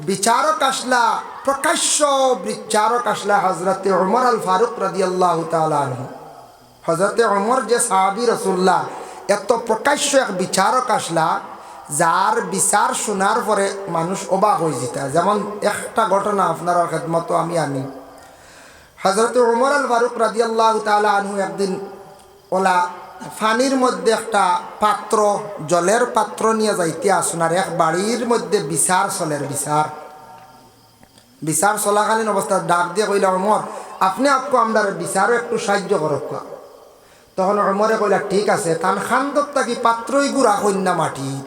বিচারক আসলা, প্রকাশ্য বিচারক আসলা হজরতে ওমর আল ফারুক রাদিয়াল্লাহু তাআলা আনহু। হজরতে ওমর যে সাহাবী রাসূলুল্লাহ, এত প্রকাশ্য এক বিচারক আসলা যার বিচার শোনার পরে মানুষ অবাক হয়ে যেত। যেমন একটা ঘটনা আপনার খেদমত আমি আনি। হজরতে ওমর আল ফারুক রাদিয়াল্লাহু তাআলা আনহু একদিন ওলা পানির মধ্যে একটা পাত্র, জলের পাত্র নিয়ে যাইতে আসুনার এক বাড়ির মধ্যে বিচার চলের, বিচার চলাকালীন অবস্থা ডাক দিয়ে কইলা, ওমর আপনি আপকো আমরা বিচারও একটু সাহায্য করক। তখন ওমরে কইলা ঠিক আছে, তান খান্দত থাকি পাত্রই গুড়া কন্যা মাটিত।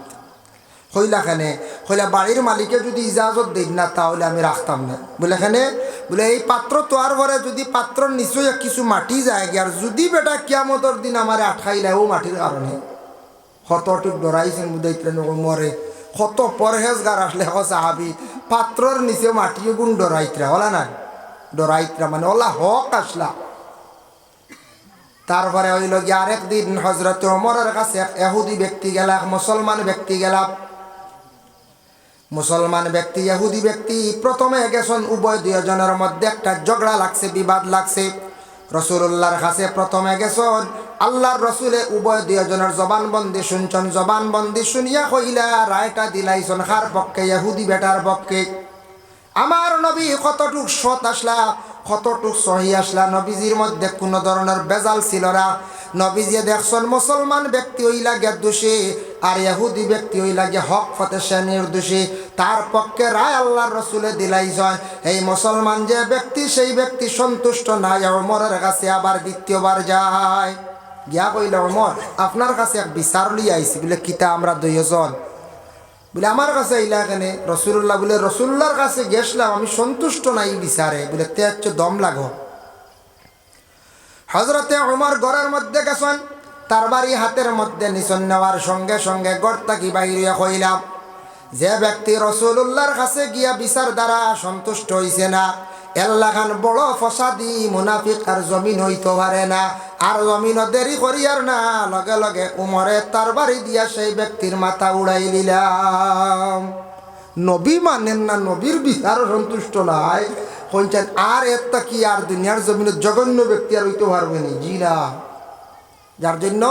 কইলা খানে, কইলা বাড়ির মালিকে যদি ইজাজত দিন না তাহলে আমি রাখতাম না। বলে খানে, বলে এই পাত্র তোয়ার পরে যদি পাত্র নিশ্চয় কিছু মাটি যায় আর যদি বেটা কিয়ামতর দিন আমার আটকাইলে ও মাটির কারণে কতটুক ডরাইছেন বুঝাইতেন ওমরে। কত পরহেজগার আসলে সাহাবি পাত্রর নিচে মাটিও গুণ ডরাইতরা ওলা না, ডরাইতরা মানে ওলা হক আসলা। তারপরে হইল গিয়ে আরেকদিন হজরত ওমরের কাছে এক ইহুদি ব্যক্তি গেলা, এক মুসলমান ব্যক্তি গেলা। মুসলমান ব্যক্তি ইহুদি ব্যক্তি প্রথমে গেছেন, উভয় দুজনের মধ্যে একটা ঝগড়া লাগছে, বিবাদ লাগছে। রাসূলুল্লাহর কাছে প্রথমে গেছেন, আল্লাহর রসুলে উভয় দুজনের জবানবন্দি শুনছেন। জবানবন্দি শুনিয়া কইলা রায়টা দিলাইছেন কার পক্ষে? ইহুদি বেটার পক্ষে। আমার নবী কতটুক সৎ আসলা, কতটুক সহি আসলা, নবীজির মধ্যে কোনো ধরনের বেজাল ছিল না। নবীজি দেখছেন মুসলমান ব্যক্তি হইলা গে দোষী আর ইহুদি ব্যক্তি হইলা গে হক ফতে সে নির্দোষী। তার পক্ষে রায় আল্লাহর রসুলে দিলাইছেন। এই মুসলমান যে ব্যক্তি সেই ব্যক্তি সন্তুষ্ট নাই, ওমরের কাছে আবার দ্বিতীয়বার যায়। গিয়া কইল, ওমর আপনার কাছে এক বিচার লিয়ে আইছি। বলে কিতা? আমরা দুইজন। বলে আমার কাছে আইলা এখানে? রসুল্লাহ বলে রসুল্লাহর কাছে গেছিলাম, আমি সন্তুষ্ট নাই বিচারে। বলে তে হচ্ছে দম লাগো। হজরতে ওমর ঘরের মধ্যে গেছেন, তার বাড়ি হাতের মধ্যে নিছন, নেওয়ার সঙ্গে সঙ্গে ঘর থাকি বাইরে কইলাম, যে ব্যক্তি রসুল্লাহর কাছে গিয়া বিচার দ্বারা সন্তুষ্ট হইছে না, এল্লাখান বড় ফসাদি মুনাফিক আর জমিন হইতে পারে না। আর জমিনও দেরি করিয়ার না, লগে লগে উমরে তার বাড়ি দিয়া সেই ব্যক্তির মাথা উড়াই দিলাম। নবী মানেন না, নবীর বিচারও সন্তুষ্ট নাই, কইছেন আর একটা কি আর দুনিয়ার জমিনের জঘন্য ব্যক্তি আর হইতে পারবে না? জি না। যার জন্য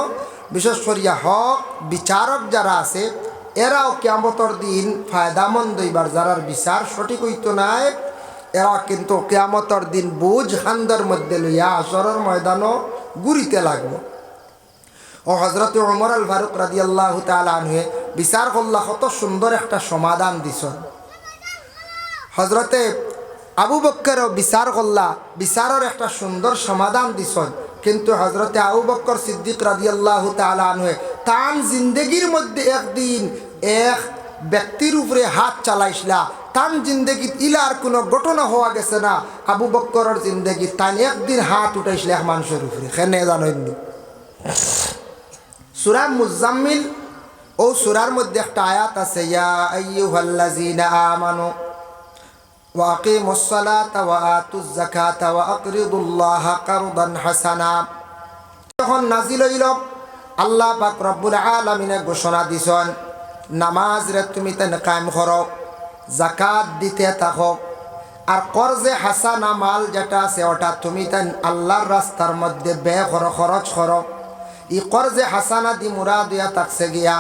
বিশেষ করিয়া হক বিচারক যারা আছে এরাও কিয়ামতের দিন ফায়দামন্দ হইবার, যারার বিচার সঠিক হইতো নাই এরা কিন্তু কিয়ামতের দিন বুঝ খান্দার মধ্যে লইয়া আসরের ময়দানও ঘুরিতে লাগবো। ও হজরত ওমর আল ফারুক রাদিয়াল্লাহু তাআলা আনহু বিচার করলা, কত সুন্দর একটা সমাধান দিছেন। হজরতে আবু বক্করও বিচার করলা, বিচারের একটা সুন্দর সমাধান দিছেন। কিন্তু হজরতে আবু বক্কর সিদ্দিক রাদিয়াল্লাহু তাআলা আনহু তান জিন্দগির মধ্যে একদিন এক ব্যক্তির উপরে হাত চালাইছিলা, তান জিন্দগিত ইলার কোনো ঘটনা হওয়া গেছে না। আবু বক্করের জিন্দগিত তান একদিন হাত উঠাইছিল এক মানুষের উপরে, কেনে জানেননি? সূরা মুজাম্মিল ও সূরার মধ্যে একটা আয়াত আছে, ইয়া আইয়ুহাল্লাযীনা আমানু ওয়া আকিমুস সালাতা ওয়া আতুজ যাকাতা ওয়া আকরিদুল্লাহা কারদান হাসানা। যখন নাজিল হইল, আল্লাহ পাক রব্বুল আলামিনে ঘোষণা দিছেন, নামাজ রে তুমি তেন কায়েম করো, যাকাত দিতে থাকো, আর কর্জে হাসানা মাল যেটা আছে ওটা তুমি তেন আল্লাহর রাস্তার মধ্যে ব্যয় করো, খরচ করো। এই কর্জে হাসানা দি মুরাদ দিয়া থাকছে গিয়া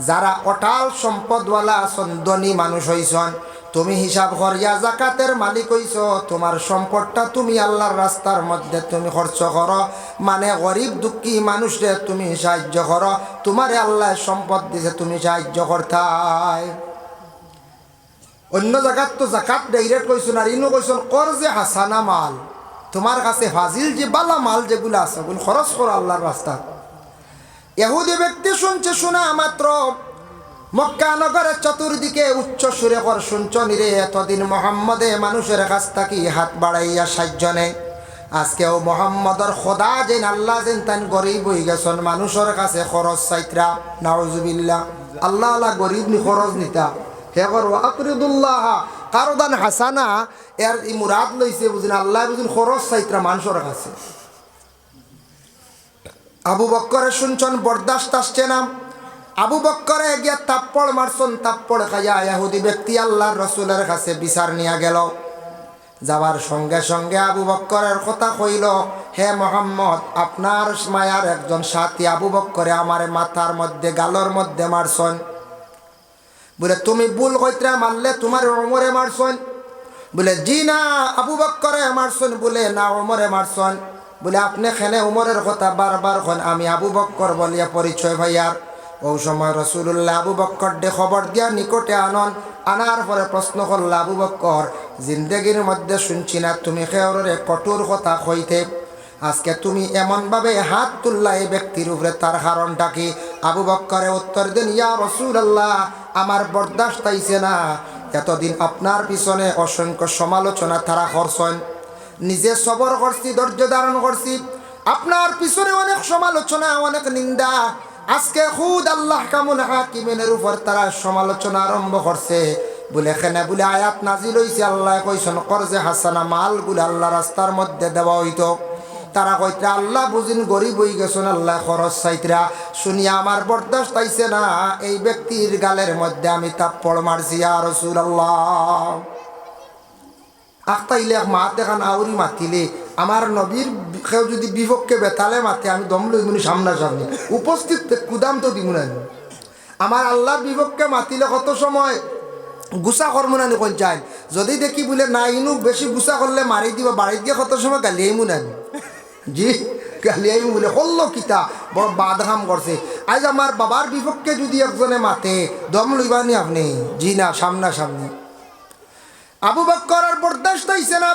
যারা অটাল সম্পদওয়ালা আছেন, ধনী মানুষ হইছেন, তুমি হিসাব করিয়া যাকাতের মালিক হইছ, তোমার সম্পদটা তুমি আল্লাহর রাস্তার মধ্যে তুমি খরচ করো, মানে গরিব দুঃখী মানুষরে তুমি সাহায্য করো, তোমারে আল্লাহ সম্পদ দিছে তুমি সাহায্য করতাই। অন্য জায়গাত তো জাকাত ডাইরেক্ট কইছেন, আর ইনো কইছেন কর্জে হাসানা মাল, তোমার কাছে ফাজিল যে বালা মাল যেগুলো আছে ওগুলো খরচ করো আল্লাহর রাস্তা। ইহুদি ব্যক্তি শুনছে, শোনা মাত্র মক্কা নগরের চতুর্দিকে উচ্চ সুরে কর শুনছ নিরে, এতদিন মোহাম্মদে মানুষের কাছ থাকি হাত বাড়াইয়া সাহায্য নেই, আজকেও মোহাম্মদর খোদা যেন আল্লাহ যেন তান গরিব হয়ে গেছেন, মানুষের কাছে খরচ চাইত্রা। নাউজুবিল্লাহ, আল্লাহ আল্লাহ গরিব নি খরচ নিতা হে কর আকরিদুল্লাহ কারদান হাসানা, এর ই মুরাদ লইছে বুঝিন আল্লাহ বুঝিন খরচ চাইত্রা মানুষের কাছে। আবু বক্করে শুনছেন, বরদাস্ত আসছে না, আবু বক্করে গিয়া তাপ্পড় মারছন, তাপ্পড় খাইয়া ইহুদি ব্যক্তি আল্লাহর রসুলের কাছে বিচার নিয়া গেল। যাবার সঙ্গে সঙ্গে আবু বক্করের কথা কইল, হে মোহাম্মদ, আপনার মায়ার একজন সাথী আবু বক্করে আমার মাথার মধ্যে গালর মধ্যে মারছন। বলে তুমি ভুল কইত্রা, মারলে তোমার ওমরে মারছন? বলে জি না, আবু বক্করে মারছন। বলে না, ওমরে মারছন। বলে আপনি খেনে উমরের কথা বারবার খন, আমি আবু বক্কর বলিয়া পরিচয় ভাইয়ার। ও সময় রসুল্লাহ আবু বক্কর দে খবর দিয়া নিকটে আনন, আনার পরে প্রশ্ন করল, আবু বক্কর, জিন্দগির মধ্যে শুনছি না তুমি খেয়রে কঠোর কথা কইতে, আজকে তুমি এমনভাবে হাত তুললা এই ব্যক্তির উপরে, তার কারণটা কি? আবু বক্করে উত্তর দেন, ইয়া রাসূলুল্লাহ, আমার বরদাস্ত আইছে না, এতদিন আপনার পিছনে অসংখ্য সমালোচনা তারা করছেন, নিজে সবর করছি, ধৈর্য ধারণ করছি, আপনার পিছনে অনেক সমালোচনা, অনেক নিন্দা, আজকে খুদ আল্লাহ কামুল হাকিমের উপর তারা সমালোচনা আরম্ভ করছে। বলে এখানে বলে আয়াত নাজিল হইছে, আল্লাহ কইছেন কর্জে হাসানা মালগুলো আল্লাহ রাস্তার মধ্যে দেওয়া হইতো। তারা কইত্রা আল্লাহ বুঝিন গরিব হয়ে গেছেন, আল্লাহ খরচ চাইত্রা। শুনিয়া আমার বরদাস্ত আইছে না, এই ব্যক্তির গালের মধ্যে আমি তাপ্পড় মারছি। ইয়া রাসূলুল্লাহ, আখতাইলে মা দেখান আউরি মাতিলে আমার নবীর কেউ যদি বিপক্ষে বেতালে মাতে, আমি দম লই মুনি সামনাসামনি উপস্থিত কুদাম তো দিব না। আমার আল্লাহর বিপক্ষে মাতিলে কত সময় গুছা করবো না কোন চাই, যদি দেখি বলে না ইনু বেশি গুছা করলে মারি দিব, বাড়ি দিয়ে কত সময় গালিয়াই মুনানি, জি গালিয়াই বলে হল্ল কিতা বড় বাদহাম করছে। আজ আমার বাবার বিপক্ষে যদি একজনে মাতে, দম লইবানি আপনি? জি না, সামনাসামনি। আবু বক্কর আর বরদাস্ত হইছে না,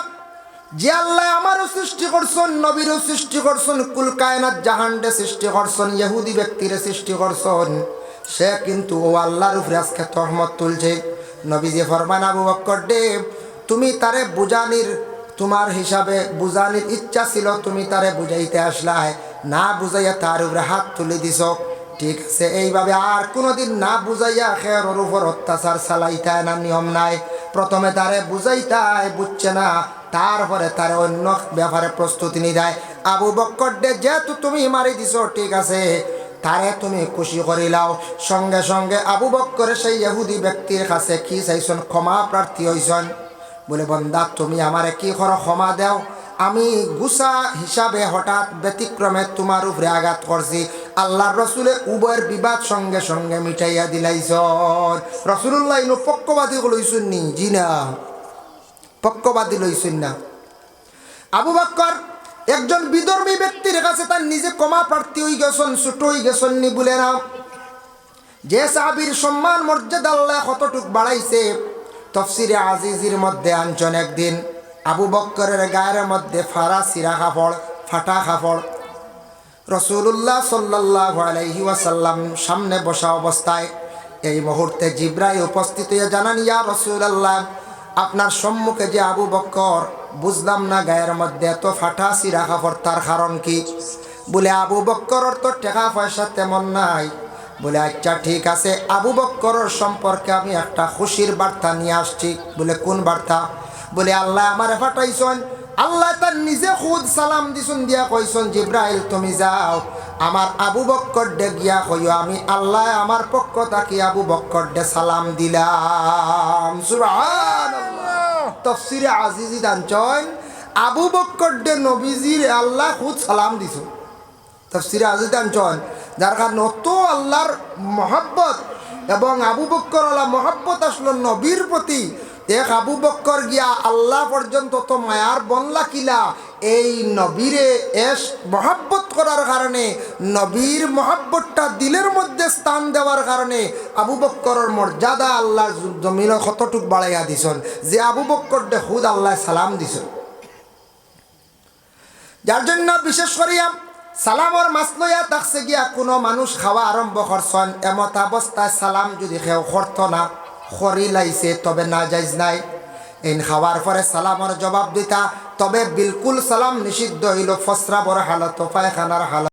যে আল্লাহ আমারও সৃষ্টি করছেন, নবীরও সৃষ্টি করছেন, কুল কায়নাত জাহান্ডে সৃষ্টি করছেন, ইহুদি ব্যক্তিরে সৃষ্টি করছেন, সে কিন্তু ও আল্লাহর উপরে আজকে তহমত তুলছে। নবীজি ফরমান, আবু বক্কর দে, তুমি তারে বুঝানির, তোমার হিসাবে বুঝানির ইচ্ছা ছিল, তুমি তারে বুঝাইতে আসলাই, না বুঝাইয়া তার উপরে হাত তুলে দিছ, ঠিক আছে, এইভাবে আর কোনোদিন না বুঝাইয়া খেয়ার উপর অত্যাচার চালাইতায় না, নিয়ম নাই। প্রথমে তারে বুঝাইতায়, বুঝছে না, তারপরে তারে অন্য ব্যাপারে প্রস্তুতি নিদায়। আবু বক্কর দে, যেহেতু তুমি মারি দিছ, ঠিক আছে, তারে তুমি খুশি করিলাও। সঙ্গে সঙ্গে আবু বক্করে সেই ইহুদি ব্যক্তির কাছে কি চাইছেন? ক্ষমা প্রার্থী হইছেন। বলে বন্দা, তুমি আমারে কি করো, ক্ষমা দেও, আমি গুসা হিসাবে হঠাৎ ব্যতিক্রমে তোমার উপরে আঘাত করছি। আল্লাহর রসুলের উভয়ের বিবাদ সঙ্গে সঙ্গে মিটাইয়া দিলাইছন। রসুল্লাহ ইনো পক্ষবাদী লইছেন নি? জি না, পক্ষবাদী লইছেন না। আবু বক্কর একজন বিধর্মী ব্যক্তির কাছে তার নিজে ক্ষমা প্রার্থী হয়ে গেছেন, ছোট হয়ে গেছেন নি বলে না। যে সাহাবীর সম্মান মর্যাদা আল্লাহ কতটুক বাড়াইছে, তফসিরে আজিজির মধ্যে আনছেন, একদিন আবু বক্করের গায়ের মধ্যে ফাড়া সিরা কাপড়, ফাটা কাপড়, রাসূলুল্লাহ সাল্লাল্লাহু আলাইহি ওয়াসাল্লাম সামনে বসা অবস্থায় এই মুহূর্তে জিবরাইল উপস্থিত হয়ে জানান, ইয়া রাসূলুল্লাহ, আপনার সম্মুখে যে আবু বক্কর, বুঝলাম না গায়ের মধ্যে এত ফাটা সিরা কাপড়, তার কারণ কি? বলে আবু বক্করের তো টাকা পয়সা তেমন নাই। বলে আচ্ছা ঠিক আছে, আবু বক্করের সম্পর্কে আমি একটা খুশির বার্তা নিয়ে আসছি। বলে কোন বার্তা? বলে আল্লাহ আমার পাঠাইছেন, আল্লাহ তার নিজে খুদ সালাম দিছুন দিয়া কইছেন জিব্রাইল তুমি যাও আমার আবু বক্কর ডে গিয়া কইও আমি আল্লাহ আমার পক্ষ থাকি আবু বক্কর ডে সালাম দিলাম। সুবহানাল্লাহ। তাফসীরে আজিজি দানচন আবু বক্কর ডে নবীজির আল্লাহ খুদ সালাম দিছুন। তাফসীরে আজিজি দানচন যার কারণে অত আল্লাহর মহব্বত এবং আবু বক্কর আল্লাহ মহব্বত আসলো নবীর প্রতি। এক আবু বক্কর গিয়া আল্লাহ পর্যন্ত তো মায়ার বনলা কিলা এই নবীরে এস মহব্বত করার কারণে, নবীর মহব্বতটা দিলের মধ্যে স্থান দেওয়ার কারণে আবু বক্করের মর্যাদা আল্লাহ জমিন কতটুক বাড়াইয়া দিছেন যে আবু বক্কর দে খুদ আল্লাহ সালাম দিছেন। যার জন্য বিশেষ করিয়া সালামর মাছ লইয়া থাকছে গিয়া কোনো মানুষ খাওয়া আরম্ভ করছেন, এমত অবস্থায় সালাম যদি কেউ করত না খরি লাইছে তবে না যাইজ নাই। এই খাওয়ার পরে সালামর জবাব দিতা তবে বিলকুল সালাম নিষিদ্ধ হইল ফসরা বড় হালত পায়খানার হালত।